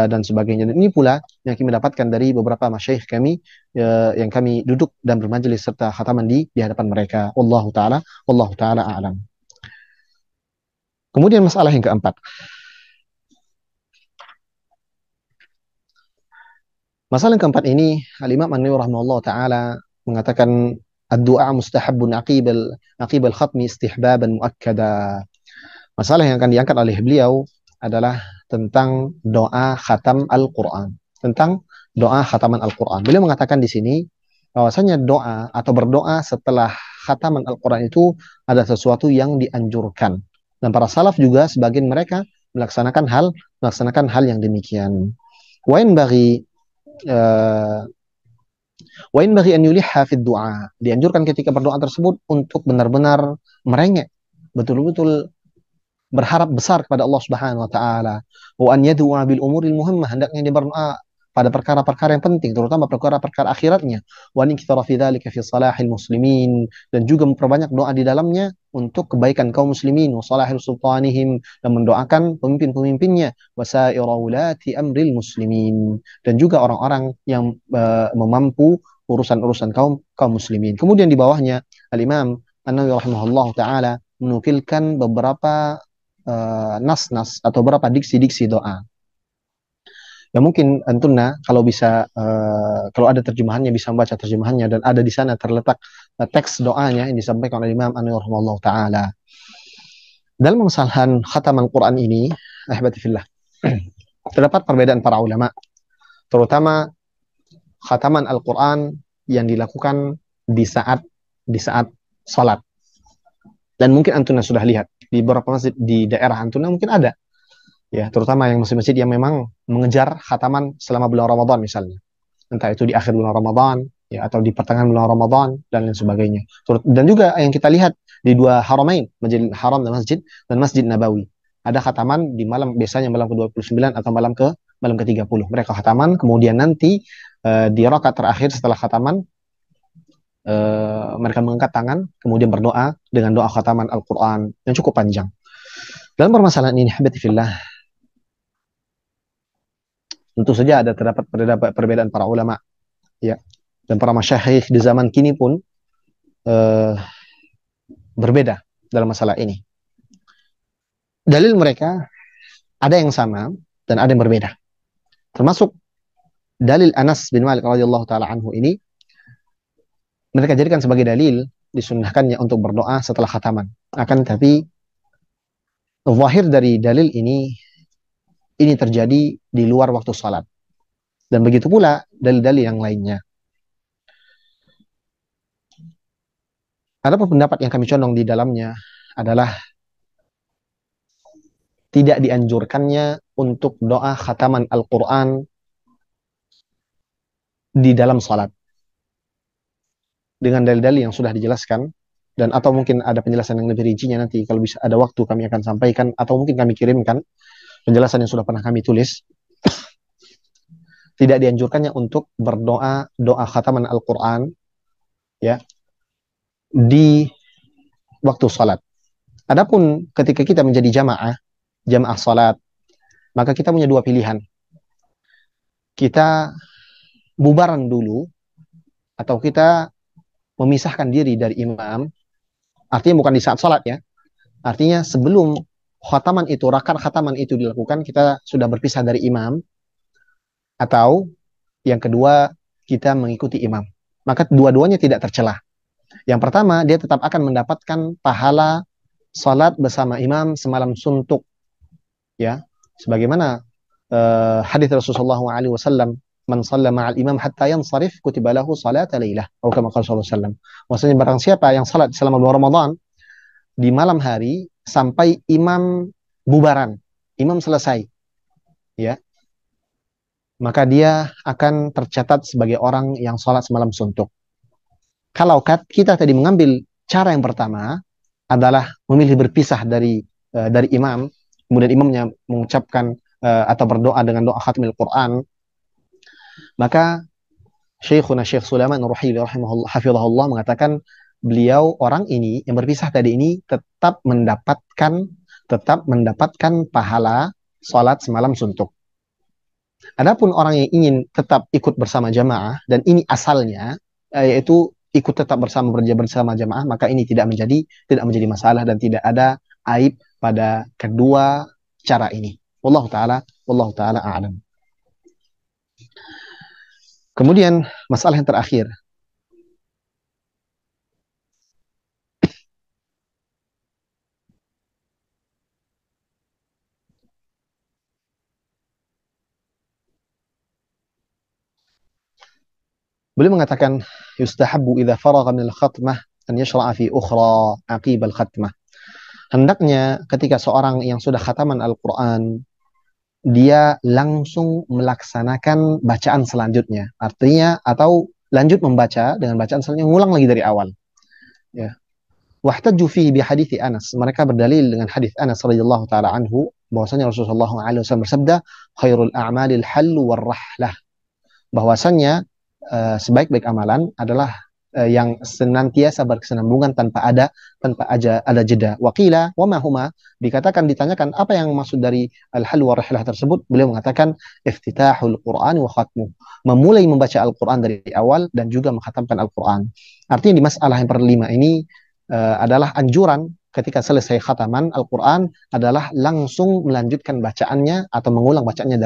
dan sebagainya. Dan ini pula yang kami dapatkan dari beberapa masyayikh kami yang kami duduk dan bermajelis serta khataman di hadapan mereka. Wallahu taala a'lam. Kemudian masalah yang keempat. Masalah yang keempat ini, Al-Imam An-Nawawi rahimahullah taala mengatakan ad-du'a mustahabbun aqibal khatmi istihbaban muakkada. Masalah yang akan diangkat oleh beliau adalah tentang doa khatam Al-Qur'an. Tentang doa khataman Al-Qur'an. Beliau mengatakan di sini bahwasanya doa atau berdoa setelah khataman Al-Qur'an itu ada sesuatu yang dianjurkan. Dan para salaf juga sebagian mereka melaksanakan hal yang demikian. Wain bagi Wain bagi an yulihha fid du'a. Dianjurkan ketika berdoa tersebut untuk benar-benar merengek, betul-betul berharap besar kepada Allah Subhanahu wa taala. Wa an yad'a bil umuril muhimmah, hendaknya dia berdoa pada perkara-perkara yang penting, terutama perkara-perkara akhiratnya. Wa nikthara fi dzalika fi salahil muslimin, dan juga memperbanyak doa di dalamnya untuk kebaikan kaum muslimin, wa salahil sultanihim, dan mendoakan pemimpin-pemimpinnya, wa sa'ira ulati amril muslimin, dan juga orang-orang yang memampu urusan-urusan kaum muslimin. Kemudian di bawahnya Al-Imam An-Nawawi rahimahullah taala menukilkan beberapa nas-nas atau beberapa diksi-diksi doa. Ya mungkin antuna kalau bisa kalau ada terjemahannya bisa membaca terjemahannya, dan ada di sana terletak teks doanya yang disampaikan oleh Imam An-Nawawi rahimahullah taala. Dalam permasalahan khatam Al-Quran ini, ahibati fillah, terdapat perbedaan para ulama, terutama khataman Al-Quran yang dilakukan di saat salat. Dan mungkin antuna sudah lihat di beberapa masjid di daerah antuna mungkin ada, ya, terutama yang masjid-masjid yang memang mengejar khataman selama bulan Ramadan misalnya, entah itu di akhir bulan Ramadan ya atau di pertengahan bulan Ramadan dan lain sebagainya. Dan juga yang kita lihat di dua haramain, Masjidil Haram dan Masjid Nabawi, ada khataman di malam, biasanya malam ke-29 atau malam ke-30. Mereka khataman, kemudian nanti di rakaat terakhir setelah khataman mereka mengangkat tangan kemudian berdoa dengan doa khataman Al-Qur'an yang cukup panjang. Dalam permasalahan ini, habibti fillah, tentu saja terdapat perbedaan para ulama, ya, dan para masyayikh di zaman kini pun berbeda dalam masalah ini. Dalil mereka ada yang sama dan ada yang berbeda. Termasuk dalil Anas bin Malik radhiyallahu taala anhu ini, mereka jadikan sebagai dalil disunnahkannya untuk berdoa setelah khataman. Akan tetapi zahir dari dalil ini terjadi di luar waktu salat. Dan begitu pula dalil-dalil yang lainnya. Ada pendapat yang kami condong di dalamnya adalah tidak dianjurkannya untuk doa khataman Al-Quran di dalam salat. Dengan dalil-dalil yang sudah dijelaskan, dan atau mungkin ada penjelasan yang lebih rincinya nanti kalau bisa ada waktu kami akan sampaikan, atau mungkin kami kirimkan penjelasan yang sudah pernah kami tulis. Tidak dianjurkannya untuk berdoa doa khataman Al-Quran, ya, di waktu salat. Adapun ketika kita menjadi jamaah salat, maka kita punya dua pilihan. Kita bubaran dulu, atau kita memisahkan diri dari imam. Artinya bukan di saat salat, ya. Artinya sebelum rakaat khataman itu dilakukan, kita sudah berpisah dari imam. Atau yang kedua, kita mengikuti imam. Maka dua-duanya tidak tercelah. Yang pertama, dia tetap akan mendapatkan pahala salat bersama imam semalam suntuk, ya, sebagaimana hadis Rasulullah SAW, man shalla ma'al imam hatta yansarif kutiba lahu salata lailah atau kama qala sallallahu alaihi wasallam. Maksudnya barang siapa yang salat selama bulan Ramadan di malam hari sampai imam bubaran, imam selesai, ya, maka dia akan tercatat sebagai orang yang salat semalam suntuk. Kalau kita tadi mengambil cara yang pertama adalah memilih berpisah dari imam, kemudian imamnya mengucapkan atau berdoa dengan doa khatmil Quran, maka Syekhuna Syekh Sulaiman Ruhaili rahimahullah hafizahullah mengatakan beliau orang ini yang berpisah tadi ini tetap mendapatkan pahala salat semalam suntuk. Adapun orang yang ingin tetap ikut bersama jamaah dan ini asalnya yaitu ikut tetap bersama jamaah, maka ini tidak menjadi masalah dan tidak ada aib pada kedua cara ini. Wallahu taala a'lam. Kemudian masalah yang terakhir, beliau mengatakan yustahabbu idza faragha min al-khatmah an yashra'a fi ukhra aqib al-khatmah. Hendaknya ketika seorang yang sudah khataman Al-Qur'an dia langsung melaksanakan bacaan selanjutnya. Artinya atau lanjut membaca dengan bacaan selanjutnya, ngulang lagi dari awal. Ya. Wahtajju fihi bi hadithi Anas. Mereka berdalil dengan hadis Anas radhiyallahu taala anhu bahwasanya Rasulullah SAW bersabda, khairul a'malil hallu war rahlah. Bahwasanya sebaik-baik amalan adalah yang senantiasa berkesinambungan tanpa ada jeda. Waqila wa ma huma, ditanyakan apa yang maksud dari al-hal wa rihlah tersebut, beliau mengatakan iftitahul Qur'an wa khatmu, memulai membaca Al-Qur'an dari awal dan juga mengkhatamkan Al-Qur'an. Artinya di masalah yang perlima ini adalah anjuran ketika selesai khataman Al-Quran adalah langsung melanjutkan bacaannya atau mengulang bacaannya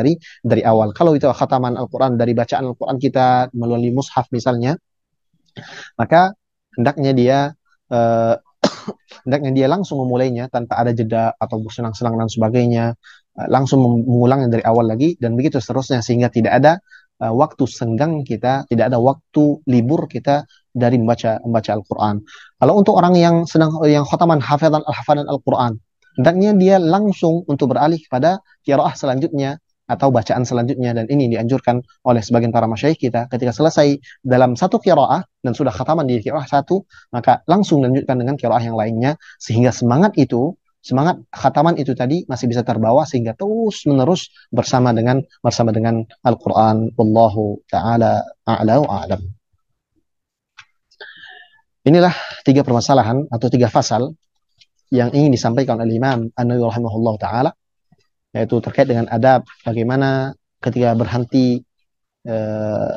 dari awal. Kalau itu khataman Al-Quran dari bacaan Al-Quran kita melalui mushaf misalnya, maka hendaknya dia uh, hendaknya dia langsung memulainya tanpa ada jeda atau bersenang-senang dan sebagainya, langsung mengulangnya dari awal lagi dan begitu seterusnya sehingga tidak ada waktu senggang kita, tidak ada waktu libur kita dari membaca Al-Quran. Kalau untuk orang yang khataman hafadan Al-Quran, hendaknya dia langsung untuk beralih kepada qiraah selanjutnya atau bacaan selanjutnya, dan ini dianjurkan oleh sebagian para masyayikh kita ketika selesai dalam satu qiraah dan sudah khataman di qiraah satu, maka langsung lanjutkan dengan qiraah yang lainnya sehingga semangat khataman itu tadi masih bisa terbawa sehingga terus menerus bersama dengan Al-Qur'an. Wallahu taala a'la wa a'lam. Inilah tiga permasalahan atau tiga fasal yang ingin disampaikan oleh Imam An-Nawawi rahimahullah taala, yaitu terkait dengan adab bagaimana ketika berhenti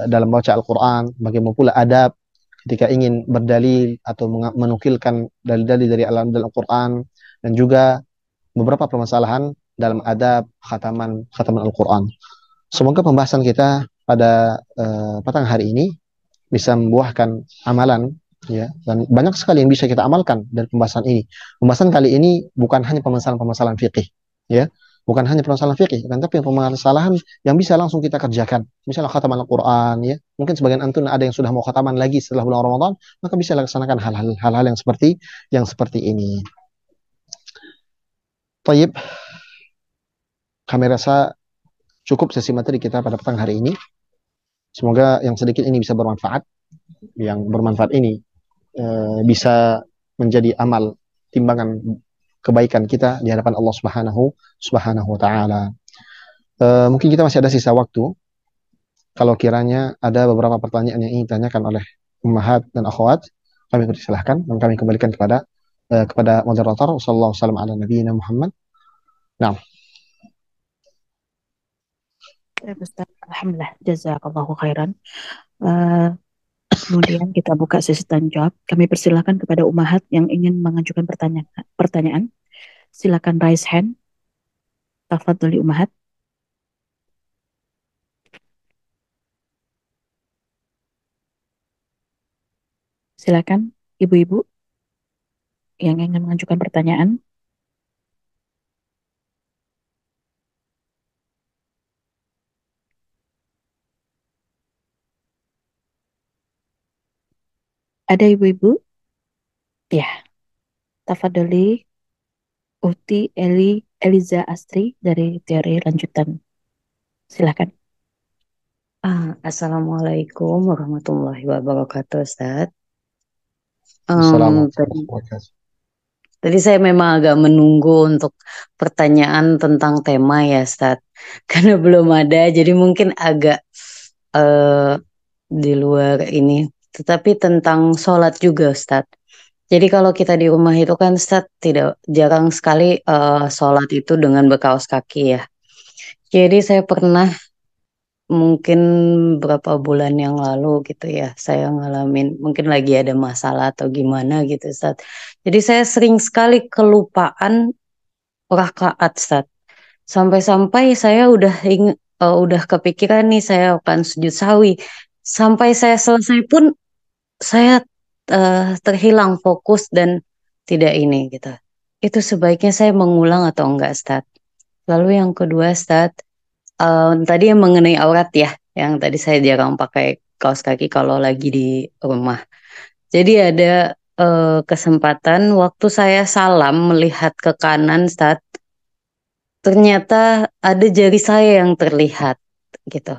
dalam baca Al-Quran, bagaimana pula adab ketika ingin berdalil atau menukilkan dalil-dalil dari Al-Quran, dan juga beberapa permasalahan dalam adab khataman Al-Quran. Semoga pembahasan kita pada petang hari ini bisa membuahkan amalan, ya, dan banyak sekali yang bisa kita amalkan dari pembahasan ini. Pembahasan kali ini bukan hanya permasalahan-permasalahan fikih, ya, bukan hanya permasalahan fikih, tapi permasalahan yang bisa langsung kita kerjakan. Misalnya khataman Al-Quran, ya, mungkin sebagian antun ada yang sudah mau khataman lagi setelah bulan Ramadan, maka bisa laksanakan hal-hal yang seperti ini. Tayyib, kami rasa cukup sesi materi kita pada petang hari ini. Semoga yang sedikit ini bisa bermanfaat. Yang bermanfaat ini bisa menjadi amal timbangan kebaikan kita di hadapan Allah Subhanahu wa taala. Mungkin kita masih ada sisa waktu. Kalau kiranya ada beberapa pertanyaan yang ingin ditanyakan oleh ummahat dan akhwat, kami persilahkan dan kami kembalikan kepada moderator. Wassallallahu wasallam ala nabiyina Muhammad. Nah, Ustaz, alhamdulillah, jazakallahu khairan. Kemudian kita buka sesi tanya jawab. Kami persilakan kepada umahat yang ingin mengajukan pertanyaan. Silakan raise hand. Tafadholi umahat. Silakan ibu-ibu yang ingin mengajukan pertanyaan. Ada ibu-ibu? Ya, tafadholi Uti Eliza Astri dari teori lanjutan. Silakan. Assalamualaikum warahmatullahi wabarakatuh, Ustaz. Assalamualaikum Tadi, warahmatullahi wabarakatuh. tadi saya memang agak menunggu untuk pertanyaan tentang tema ya, Ustaz. Karena belum ada, jadi mungkin agak eh, di luar ini. Tetapi tentang sholat juga, Ustaz. Jadi kalau kita di rumah itu kan, Ustaz, tidak jarang sekali sholat itu dengan berkaos kaki ya. Jadi saya pernah mungkin berapa bulan yang lalu gitu ya, saya ngalamin mungkin lagi ada masalah atau gimana gitu, Ustaz. Jadi saya sering sekali kelupaan rakaat, Ustaz. Sampai-sampai saya udah kepikiran nih saya akan sujud sawi. Sampai saya selesai pun saya terhilang fokus dan tidak ini gitu. Itu sebaiknya saya mengulang atau enggak, Ustaz? Lalu yang kedua, Ustaz, tadi yang mengenai aurat ya, yang tadi saya jarang pakai kaos kaki kalau lagi di rumah. Jadi ada kesempatan waktu saya salam melihat ke kanan, Ustaz, ternyata ada jari saya yang terlihat gitu.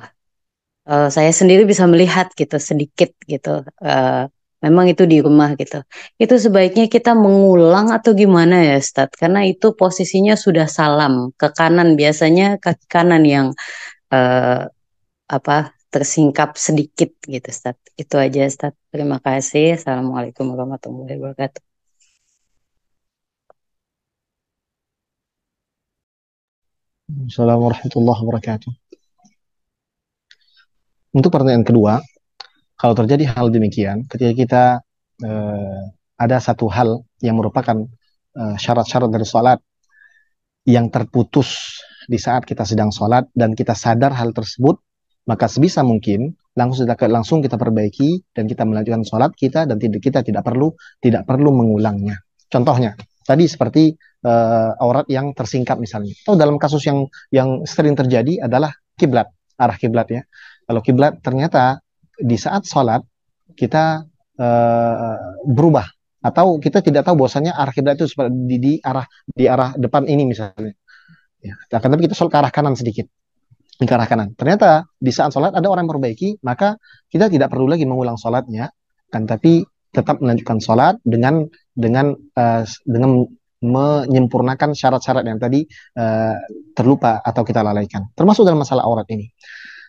Saya sendiri bisa melihat gitu sedikit gitu. Eh, Memang itu di rumah gitu. Itu sebaiknya kita mengulang atau gimana ya, Ustaz? Karena itu posisinya sudah salam ke kanan, biasanya kaki kanan yang eh, apa tersingkap sedikit gitu, Ustaz. Itu aja, Ustaz. Terima kasih. Assalamualaikum warahmatullahi wabarakatuh. Assalamualaikum warahmatullahi wabarakatuh. Untuk pertanyaan kedua, kalau terjadi hal demikian, ketika kita eh, ada satu hal yang merupakan syarat-syarat dari sholat yang terputus di saat kita sedang sholat dan kita sadar hal tersebut, maka sebisa mungkin langsung kita perbaiki dan kita melanjutkan sholat kita dan kita tidak perlu mengulangnya. Contohnya, tadi seperti aurat yang tersingkap misalnya. Atau dalam kasus yang sering terjadi adalah kiblat, arah kiblat ya. Kalau kiblat ternyata di saat sholat kita berubah atau kita tidak tahu bahwasanya arah kiblat itu di arah depan ini misalnya. Ya, akan tapi kita sholat ke arah kanan sedikit, ke arah kanan. Ternyata di saat sholat ada orang yang memperbaiki, maka kita tidak perlu lagi mengulang sholatnya, kan tapi tetap melanjutkan sholat dengan menyempurnakan syarat-syarat yang tadi terlupa atau kita lalaikan. Termasuk dalam masalah aurat ini.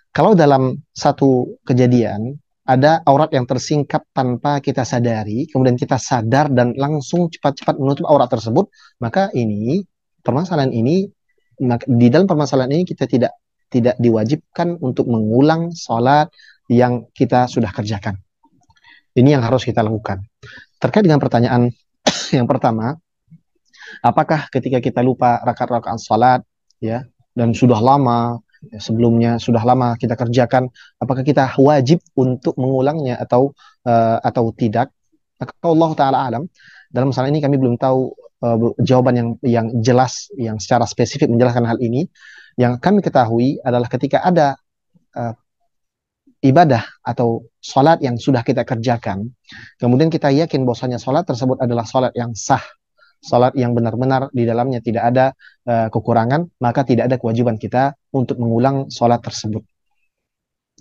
Kalau dalam satu kejadian ada aurat yang tersingkap tanpa kita sadari, kemudian kita sadar dan langsung cepat-cepat menutup aurat tersebut, maka permasalahan ini di dalam permasalahan ini kita tidak diwajibkan untuk mengulang sholat yang kita sudah kerjakan. Ini yang harus kita lakukan. Terkait dengan pertanyaan yang pertama, apakah ketika kita lupa rakaat-rakaat sholat ya dan sudah lama sebelumnya sudah lama kita kerjakan, apakah kita wajib untuk mengulangnya atau tidak? Maka Allah Taala alam. Dalam masalah ini kami belum tahu jawaban yang jelas, yang secara spesifik menjelaskan hal ini. Yang kami ketahui adalah ketika ada uh, ibadah atau sholat yang sudah kita kerjakan, kemudian kita yakin bahwasanya sholat tersebut adalah sholat yang sah, sholat yang benar-benar di dalamnya tidak ada kekurangan, maka tidak ada kewajiban kita untuk mengulang sholat tersebut.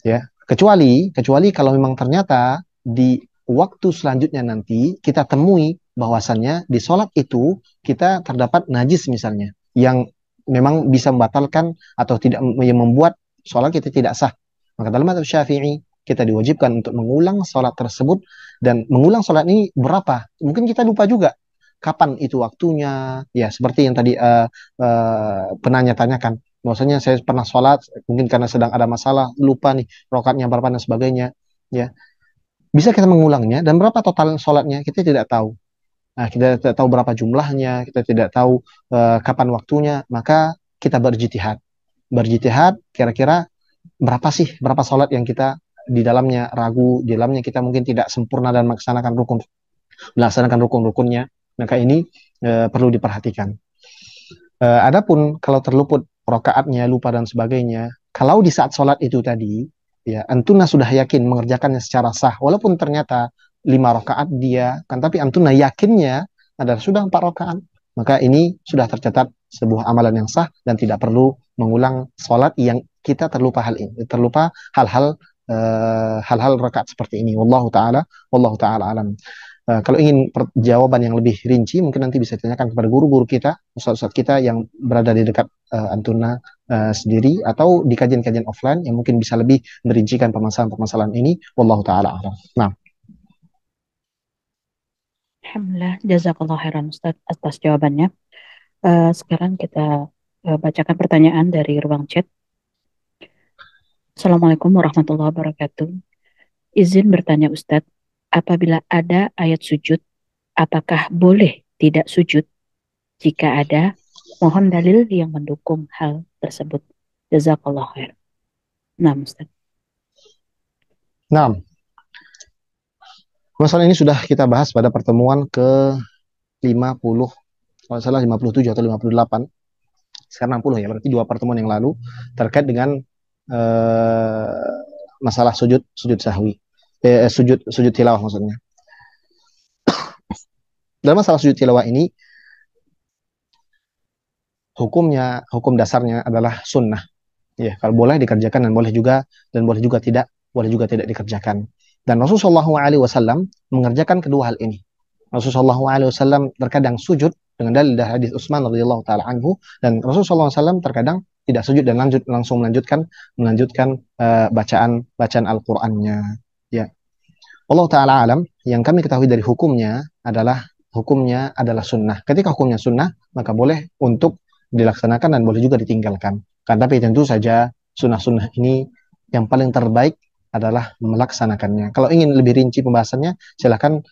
Ya, kecuali kalau memang ternyata di waktu selanjutnya nanti kita temui bahwasannya di sholat itu kita terdapat najis misalnya, yang memang bisa membatalkan atau tidak yang membuat sholat kita tidak sah. Maka dalam mazhab Syafi'i kita diwajibkan untuk mengulang sholat tersebut, dan mengulang sholat ini berapa? Mungkin kita lupa juga kapan itu waktunya. Ya, seperti yang tadi penanya tanyakan. Bahwasanya saya pernah sholat, mungkin karena sedang ada masalah, lupa nih rakaatnya berapa dan sebagainya. Ya, bisa kita mengulangnya, dan berapa total sholatnya kita tidak tahu. Nah, kita tidak tahu berapa jumlahnya, kita tidak tahu kapan waktunya, maka kita berjitihad kira-kira berapa sholat yang kita di dalamnya ragu, di dalamnya kita mungkin tidak sempurna dan melaksanakan rukun-rukunnya, maka ini perlu diperhatikan. Adapun kalau terluput rokaatnya, lupa dan sebagainya, kalau di saat sholat itu tadi, ya antuna sudah yakin mengerjakannya secara sah, walaupun ternyata 5 rakaat dia, kan tapi antuna yakinnya adalah sudah 4 rakaat, maka ini sudah tercatat sebuah amalan yang sah dan tidak perlu mengulang sholat yang kita terlupa hal ini, terlupa hal-hal hal-hal rakaat seperti ini. Wallahu taala alam. Kalau ingin jawaban yang lebih rinci, mungkin nanti bisa tanyakan kepada guru-guru kita, ustaz-ustaz kita yang berada di dekat antuna sendiri, atau di kajian-kajian offline yang mungkin bisa lebih merincikan permasalahan-permasalahan ini. Wallahu taala alam. Nah, Alhamdulillah, jazakallah khairan Ustaz atas jawabannya. Sekarang kita bacakan pertanyaan dari ruang chat. Assalamualaikum warahmatullahi wabarakatuh. Izin bertanya Ustadz, apabila ada ayat sujud, apakah boleh tidak sujud? Jika ada, mohon dalil yang mendukung hal tersebut. Jazakallah khair. Nah, Ustadz. nah, masalah ini sudah kita bahas pada pertemuan ke-50, kalau salah 57 atau 58, sekarang 60 ya, berarti 2 pertemuan yang lalu, terkait dengan masalah sujud sahwi, sujud tilawah maksudnya. Dalam masalah sujud tilawah ini, hukum dasarnya adalah sunnah. Ya, kalau boleh dikerjakan dan boleh juga tidak dikerjakan. Dan Rasulullah SAW mengerjakan kedua hal ini. Rasulullah SAW terkadang sujud dengan dalil dari hadis Utsman radhiyallahu taala anhu, dan Rasulullah SAW terkadang tidak sujud dan langsung melanjutkan bacaan Al-Qur'annya. Ya. Allah taala alam, yang kami ketahui dari hukumnya adalah sunnah. Ketika hukumnya sunnah, maka boleh untuk dilaksanakan dan boleh juga ditinggalkan. Kan tapi tentu saja sunnah-sunnah ini yang paling terbaik adalah melaksanakannya. Kalau ingin lebih rinci pembahasannya, silakan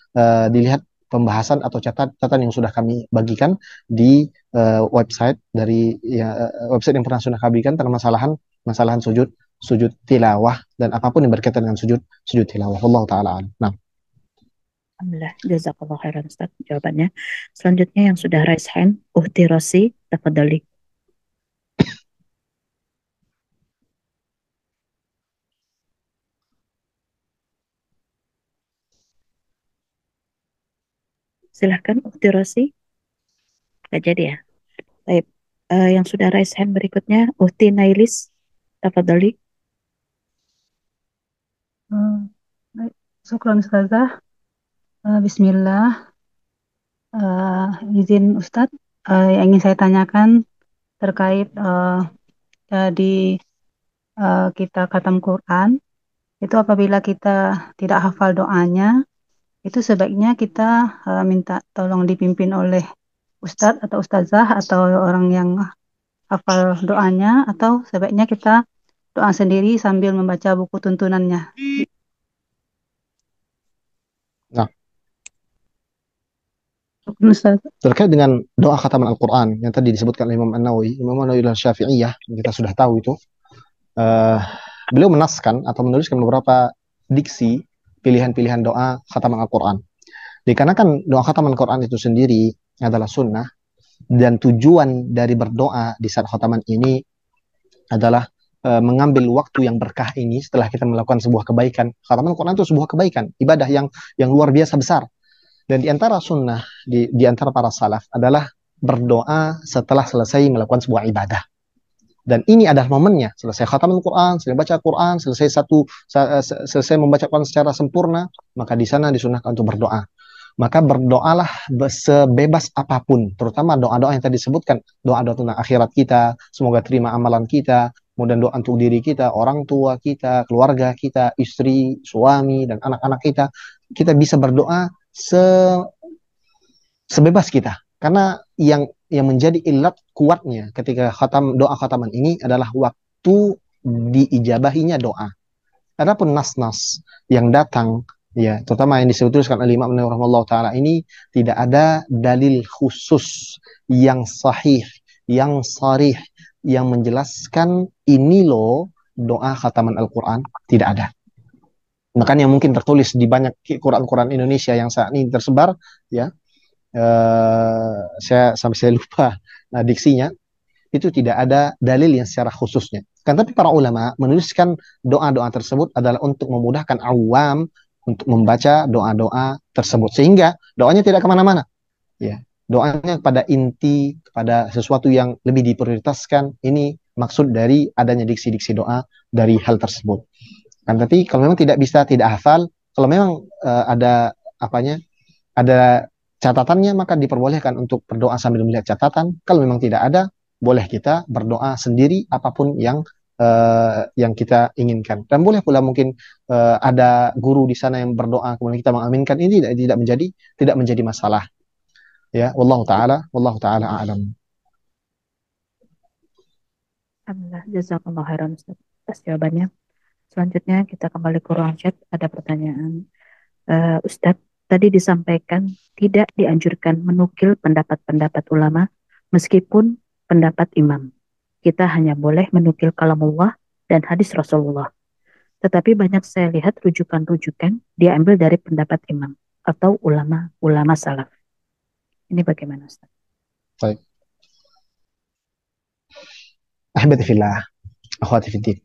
dilihat pembahasan atau catatan yang sudah kami bagikan di website website yang pernah sudah kami bagikan tentang masalahan sujud tilawah dan apapun yang berkaitan dengan sujud tilawah. Allah taala alam. Nah, Alhamdulillah, jazakallah khairan Ustaz jawabannya. Selanjutnya yang sudah raise hand, Uhti Rosi, tafadhali. Silahkan Uhti Rosi. Gak jadi ya? Baik. Yang sudah raise hand berikutnya, Uhti Nailis, tafadhali. Syukran Ustazah. Bismillah. Izin Ustadz, yang ingin saya tanyakan terkait di kita khatam Quran, itu apabila kita tidak hafal doanya, itu sebaiknya kita minta tolong dipimpin oleh Ustadz atau Ustazah atau orang yang hafal doanya, atau sebaiknya kita doa sendiri sambil membaca buku tuntunannya. Nah, Ustaz. terkait dengan doa khataman Al-Quran yang tadi disebutkan Imam An-Nawawi Syafi'iyah, yang kita sudah tahu itu, beliau menaskan atau menuliskan beberapa diksi pilihan-pilihan doa khataman Al-Quran. Dikarenakan doa khataman Al-Quran itu sendiri adalah sunnah, dan tujuan dari berdoa di saat khataman ini adalah mengambil waktu yang berkah ini setelah kita melakukan sebuah kebaikan. Khataman Al-Quran itu sebuah kebaikan, ibadah yang luar biasa besar. Dan di antara sunnah di antara para salaf adalah berdoa setelah selesai melakukan sebuah ibadah. Dan ini adalah momennya, selesai khataman Al-Quran, selesai baca Al-Quran, selesai membaca Quran secara sempurna, maka di sana disunahkan untuk berdoa. Maka berdoalah sebebas apapun, terutama doa-doa yang tadi disebutkan, doa-doa tentang akhirat kita, semoga terima amalan kita, kemudian doa untuk diri kita, orang tua kita, keluarga kita, istri, suami, dan anak-anak kita bisa berdoa sebebas kita. Karena yang menjadi ilat kuatnya ketika doa khataman ini adalah waktu diijabahinya doa. Adapun nas-nas yang datang, ya, terutama yang disebutkan oleh Imam Nawawi rahimahullah taala ini, tidak ada dalil khusus yang sahih, yang sharih, yang menjelaskan ini loh doa khataman Al-Quran, tidak ada. Makanya mungkin tertulis di banyak Quran-Quran Indonesia yang saat ini tersebar, ya, saya lupa diksinya, itu tidak ada dalil yang secara khususnya. Kan tapi para ulama menuliskan doa-doa tersebut adalah untuk memudahkan awam untuk membaca doa-doa tersebut, sehingga doanya tidak kemana-mana, ya, doanya kepada inti, kepada sesuatu yang lebih diprioritaskan. Ini maksud dari adanya diksi-diksi doa dari hal tersebut. Kan tapi kalau memang tidak bisa, tidak hafal, kalau memang ada apanya, ada catatannya, maka diperbolehkan untuk berdoa sambil melihat catatan. Kalau memang tidak ada, boleh kita berdoa sendiri apapun yang kita inginkan. Dan boleh pula mungkin ada guru di sana yang berdoa kemudian kita mengaminkan, ini tidak menjadi masalah. Ya, wallahu taala a'lam. Alhamdulillah, jazakallah khairan Ustaz atas jawabannya. Selanjutnya kita kembali ke ruang chat. Ada pertanyaan. Ustadz, tadi disampaikan tidak dianjurkan menukil pendapat-pendapat ulama meskipun pendapat imam. Kita hanya boleh menukil kalamullah dan hadis Rasulullah. Tetapi banyak saya lihat rujukan-rujukan diambil dari pendapat imam atau ulama-ulama salaf. Ini bagaimana Ustaz? Baik. Ahibati fillah, akhwati fiddin.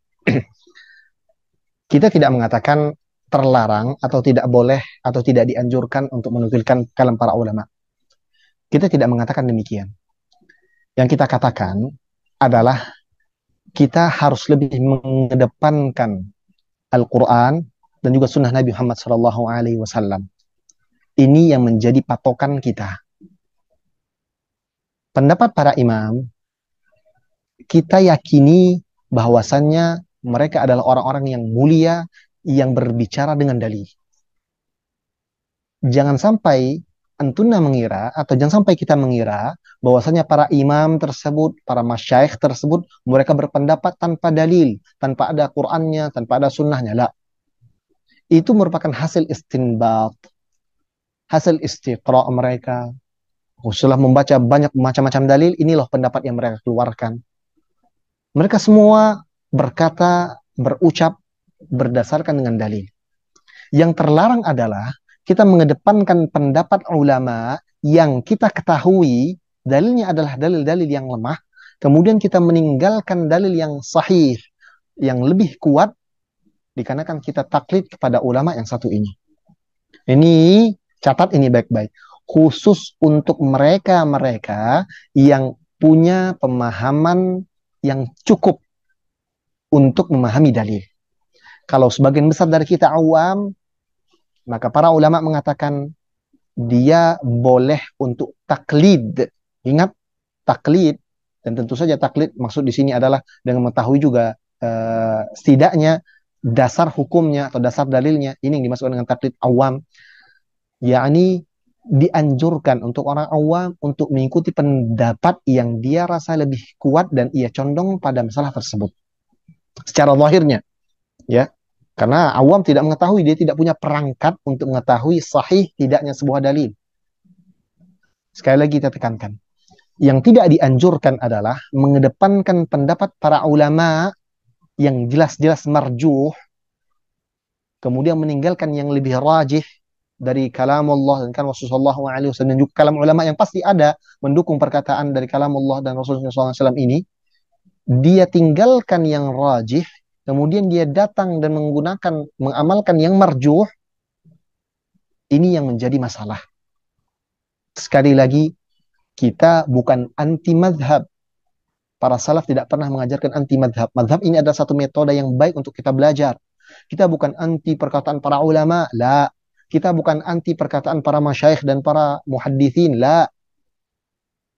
Kita tidak mengatakan terlarang atau tidak boleh atau tidak dianjurkan untuk menukilkan kalam para ulama. Kita tidak mengatakan demikian. Yang kita katakan adalah kita harus lebih mengedepankan Al-Quran dan juga sunnah Nabi Muhammad SAW. Ini yang menjadi patokan kita. Pendapat para imam, kita yakini bahwasannya mereka adalah orang-orang yang mulia, yang berbicara dengan dalil. Jangan sampai antuna mengira, atau jangan sampai kita mengira bahwasanya para imam tersebut, para masyayikh tersebut, mereka berpendapat tanpa dalil, tanpa ada Qur'annya, tanpa ada sunnahnya. La. Itu merupakan hasil istinbat, hasil istiqra' mereka. Setelah membaca banyak macam-macam dalil, ini loh pendapat yang mereka keluarkan. Mereka semua berkata, berucap berdasarkan dengan dalil. Yang terlarang adalah kita mengedepankan pendapat ulama yang kita ketahui dalilnya adalah dalil-dalil yang lemah, kemudian kita meninggalkan dalil yang sahih, yang lebih kuat, dikarenakan kita taklid kepada ulama yang satu ini. Ini, catat ini baik-baik. Khusus untuk mereka-mereka yang punya pemahaman yang cukup untuk memahami dalil. Kalau sebagian besar dari kita awam, maka para ulama mengatakan dia boleh untuk taklid. Ingat, taklid, dan tentu saja taklid maksud di sini adalah dengan mengetahui juga setidaknya dasar hukumnya atau dasar dalilnya. Ini yang dimaksudkan dengan taklid awam. Yakni dianjurkan untuk orang awam untuk mengikuti pendapat yang dia rasa lebih kuat dan ia condong pada masalah tersebut. Secara zahirnya, ya. Karena awam tidak mengetahui, dia tidak punya perangkat untuk mengetahui sahih tidaknya sebuah dalil. Sekali lagi kita tekankan, yang tidak dianjurkan adalah mengedepankan pendapat para ulama yang jelas-jelas marjuh, kemudian meninggalkan yang lebih rajih dari kalamullah dan kan Rasulullah SAW, dan juga kalam ulama yang pasti ada mendukung perkataan dari kalamullah dan Rasulullah SAW ini. Dia tinggalkan yang rajih, kemudian dia datang dan mengamalkan yang marjuh. Ini yang menjadi masalah. Sekali lagi, kita bukan anti madhab. Para salaf tidak pernah mengajarkan anti madhab. Madhab ini adalah satu metode yang baik untuk kita belajar. Kita bukan anti perkataan para ulama, la. Kita bukan anti perkataan para masyayikh dan para muhaddithin, la.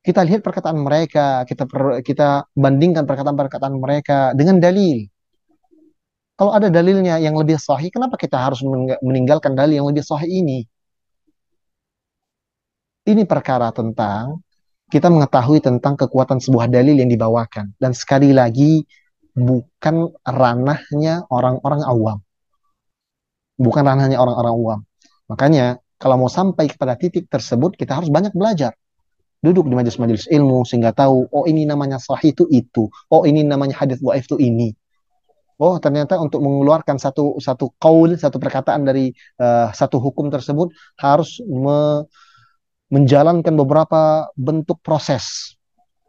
Kita lihat perkataan mereka, kita bandingkan perkataan-perkataan mereka dengan dalil. Kalau ada dalilnya yang lebih sahih, kenapa kita harus meninggalkan dalil yang lebih sahih ini? Ini perkara tentang kita mengetahui tentang kekuatan sebuah dalil yang dibawakan. Dan sekali lagi, bukan ranahnya orang-orang awam. Bukan ranahnya orang-orang awam. Makanya, kalau mau sampai kepada titik tersebut, kita harus banyak belajar. Duduk di majelis-majelis ilmu, sehingga tahu, oh ini namanya sahih itu. Oh ini namanya hadits dhaif itu ini. Oh ternyata untuk mengeluarkan satu qaul, satu perkataan dari satu hukum tersebut, harus menjalankan beberapa bentuk proses.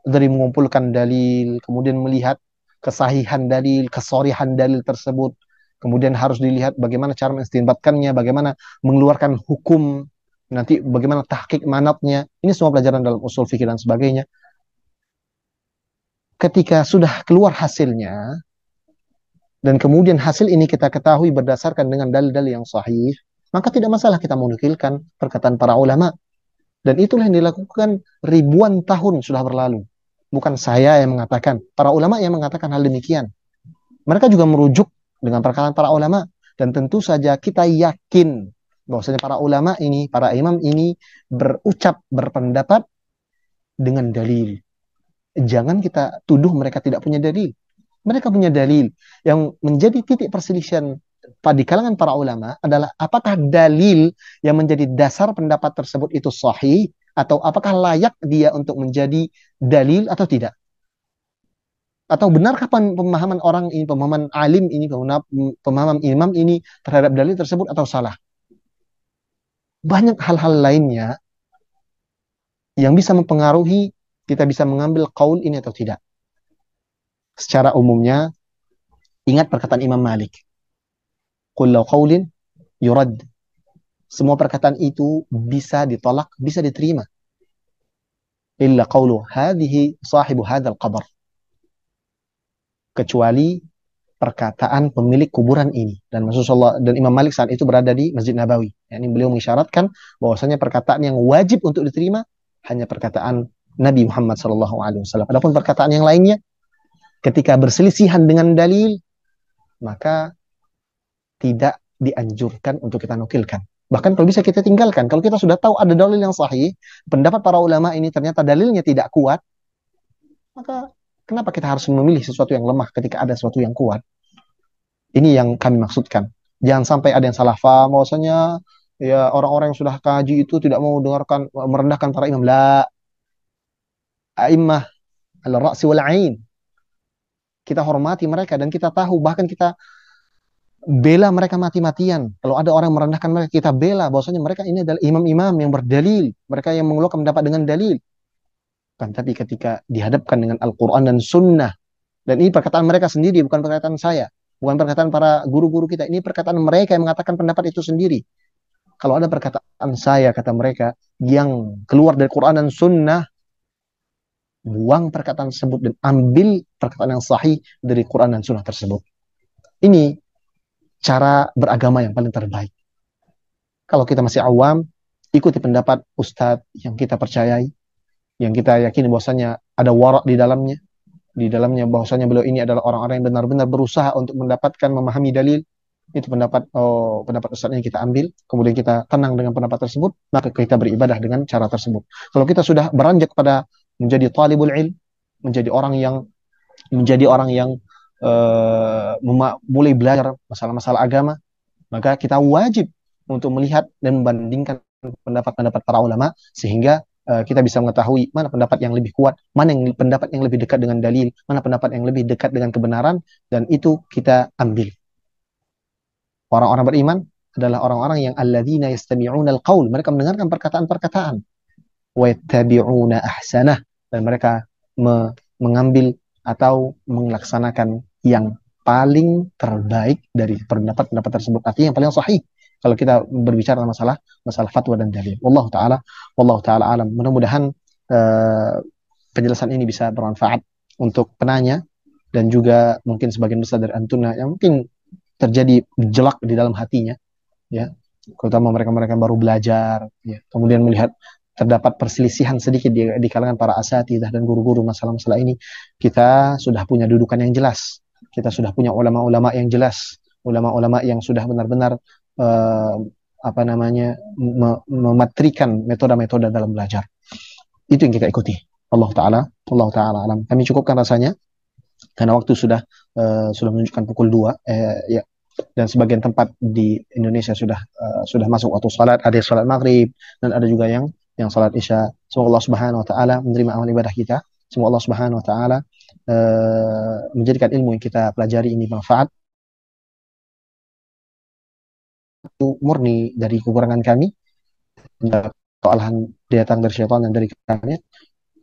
Dari mengumpulkan dalil, kemudian melihat kesahihan dalil, kesorihan dalil tersebut. kemudian harus dilihat bagaimana cara mengistinbatkannya, bagaimana mengeluarkan hukum, nanti bagaimana tahqiq manatnya. Ini semua pelajaran dalam usul fikih dan sebagainya. Ketika sudah keluar hasilnya, dan kemudian hasil ini kita ketahui berdasarkan dengan dalil-dalil yang sahih, maka tidak masalah kita menukilkan perkataan para ulama. Dan itulah yang dilakukan ribuan tahun sudah berlalu. Bukan saya yang mengatakan, para ulama yang mengatakan hal demikian. Mereka juga merujuk dengan perkataan para ulama. Dan tentu saja kita yakin bahwasanya para ulama ini, para imam ini berucap, berpendapat dengan dalil. Jangan kita tuduh mereka tidak punya dalil. Mereka punya dalil. Yang menjadi titik perselisihan di kalangan para ulama adalah apakah dalil yang menjadi dasar pendapat tersebut itu sahih, atau apakah layak dia untuk menjadi dalil atau tidak. Atau benarkah pemahaman orang ini, pemahaman alim ini, pemahaman imam ini terhadap dalil tersebut atau salah. Banyak hal-hal lainnya yang bisa mempengaruhi kita bisa mengambil qaul ini atau tidak. Secara umumnya, ingat perkataan Imam Malik. Kullu qaulin yurad. Semua perkataan itu bisa ditolak, bisa diterima. Illa qawlu hadhihi sahibu hadzal qabr. Kecuali perkataan pemilik kuburan ini. Dan Rasulullah dan Imam Malik saat itu berada di Masjid Nabawi. Yani beliau mengisyaratkan bahwasanya perkataan yang wajib untuk diterima hanya perkataan Nabi Muhammad SAW. Adapun perkataan yang lainnya, ketika berselisihan dengan dalil, maka tidak dianjurkan untuk kita nukilkan. Bahkan kalau bisa kita tinggalkan. Kalau kita sudah tahu ada dalil yang sahih, pendapat para ulama ini ternyata dalilnya tidak kuat, maka kenapa kita harus memilih sesuatu yang lemah ketika ada sesuatu yang kuat? Ini yang kami maksudkan. Jangan sampai ada yang salah faham bahwasanya ya orang-orang yang sudah kaji itu tidak mau dengarkan, merendahkan para imam. La, a'immah al-ra'si wal 'ain. Kita hormati mereka dan kita tahu, bahkan kita bela mereka mati-matian. Kalau ada orang merendahkan mereka, kita bela bahwasanya mereka ini adalah imam-imam yang berdalil, mereka yang mengeluarkan pendapat dengan dalil. Kan, tapi ketika dihadapkan dengan Al-Quran dan Sunnah, dan ini perkataan mereka sendiri, bukan perkataan saya, bukan perkataan para guru-guru kita, ini perkataan mereka yang mengatakan pendapat itu sendiri. Kalau ada perkataan saya, kata mereka, yang keluar dari Quran dan Sunnah, buang perkataan tersebut dan ambil perkataan yang sahih dari Quran dan Sunnah tersebut. Ini cara beragama yang paling terbaik. Kalau kita masih awam, ikuti pendapat ustadz yang kita percayai, yang kita yakini bahwasanya ada warak di dalamnya bahwasanya beliau ini adalah orang-orang yang benar-benar berusaha untuk mendapatkan, memahami dalil. Itu pendapat ustadz yang kita ambil, kemudian kita tenang dengan pendapat tersebut, maka kita beribadah dengan cara tersebut. Kalau kita sudah beranjak pada menjadi talibul ilm, menjadi orang yang mulai belajar masalah-masalah agama, maka kita wajib untuk melihat dan membandingkan pendapat-pendapat para ulama sehingga kita bisa mengetahui mana pendapat yang lebih kuat, mana pendapat yang lebih dekat dengan dalil, mana pendapat yang lebih dekat dengan kebenaran, dan itu kita ambil. Orang-orang beriman adalah orang-orang yang alladzina yastami'una al-qaul, mereka mendengarkan perkataan-perkataan, wa yattabi'una ahsanah, dan mereka mengambil atau melaksanakan yang paling terbaik dari pendapat-pendapat tersebut, artinya yang paling sahih. Kalau kita berbicara masalah fatwa dan dalil, wallahu taala alam. Mudah-mudahan penjelasan ini bisa bermanfaat untuk penanya dan juga mungkin sebagian besar dari antuna yang mungkin terjadi jelak di dalam hatinya, ya, terutama mereka-mereka yang baru belajar, ya, kemudian melihat terdapat perselisihan sedikit di kalangan para asatidzah dan guru-guru masalah-masalah ini. Kita sudah punya dudukan yang jelas, kita sudah punya ulama-ulama yang jelas, ulama-ulama yang sudah benar-benar mematrikan metode-metode dalam belajar. Itu yang kita ikuti. Allah taala alam. Kami cukupkan rasanya karena waktu sudah menunjukkan pukul 2, ya, dan sebagian tempat di Indonesia sudah masuk waktu salat, ada salat maghrib dan ada juga yang salat isya. Semoga Allah Subhanahu wa taala menerima amal ibadah kita. Semoga Allah Subhanahu wa taala menjadikan ilmu yang kita pelajari ini manfaat, murni dari kekurangan kami, kesalahan datang dari syaitan dan dari kami.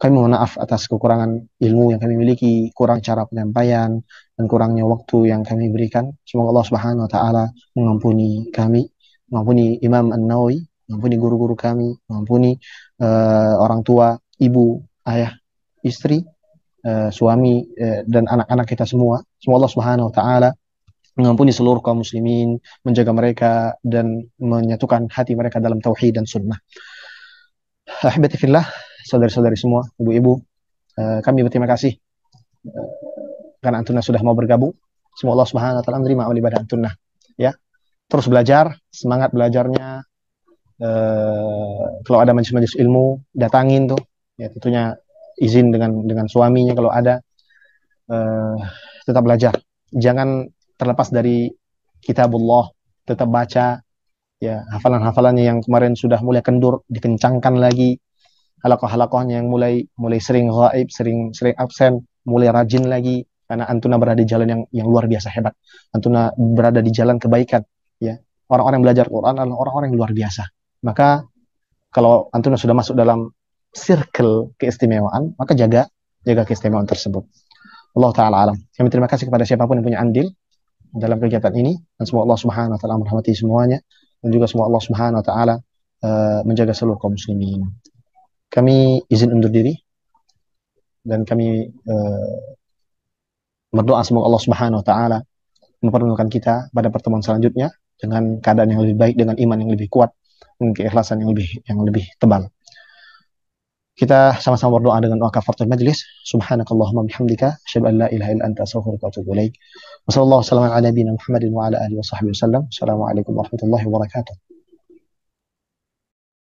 Kami mohon maaf atas kekurangan ilmu yang kami miliki, kurang cara penyampaian, dan kurangnya waktu yang kami berikan. Semoga Allah Subhanahu wa taala mengampuni kami, mengampuni Imam An-Nawawi, mengampuni guru-guru kami, mengampuni orang tua, ibu, ayah, istri, suami, dan anak-anak kita semua. Semoga Allah Subhanahu wa taala mengampuni seluruh kaum muslimin, menjaga mereka dan menyatukan hati mereka dalam tauhid dan sunnah. Ahibati fillah, saudari-saudari semua, ibu-ibu, kami berterima kasih karena Antuna sudah mau bergabung. Semoga Allah Subhanahu wa taala menerima amal ibadah Antuna. Ya. Terus belajar, semangat belajarnya. Kalau ada majelis ilmu, datangin tuh. Ya, tentunya izin dengan suaminya kalau ada. Tetap belajar. Jangan terlepas dari kitabullah, tetap baca. Ya, hafalan-hafalannya yang kemarin sudah mulai kendur, dikencangkan lagi. Halakoh-halakohnya yang mulai sering ghaib, sering absen, mulai rajin lagi. Karena Antuna berada di jalan yang luar biasa hebat. Antuna berada di jalan kebaikan. Ya, orang-orang yang belajar Quran adalah orang-orang yang luar biasa. Maka kalau Antuna sudah masuk dalam circle keistimewaan, maka jaga keistimewaan tersebut. Allah Ta'ala alam. Kami terima kasih kepada siapapun yang punya andil dalam kegiatan ini, dan semoga Allah Subhanahu wa taala merahmati semuanya, dan juga semoga Allah Subhanahu wa taala menjaga seluruh kaum muslimin. Kami izin undur diri dan kami berdoa semoga Allah Subhanahu wa taala mempertemukan kita pada pertemuan selanjutnya dengan keadaan yang lebih baik, dengan iman yang lebih kuat, dengan keikhlasan yang lebih tebal. Kita sama-sama berdoa dengan doa kafaratul majlis. Subhanakallahumma bihamdika asyhadu an la ilaha illa anta astaghfiruka wa atubu ilaik. Wassallallahu ala nabiyyina Muhammadin wa ala alihi wa sahbihi wasallam. Assalamualaikum warahmatullahi wabarakatuh.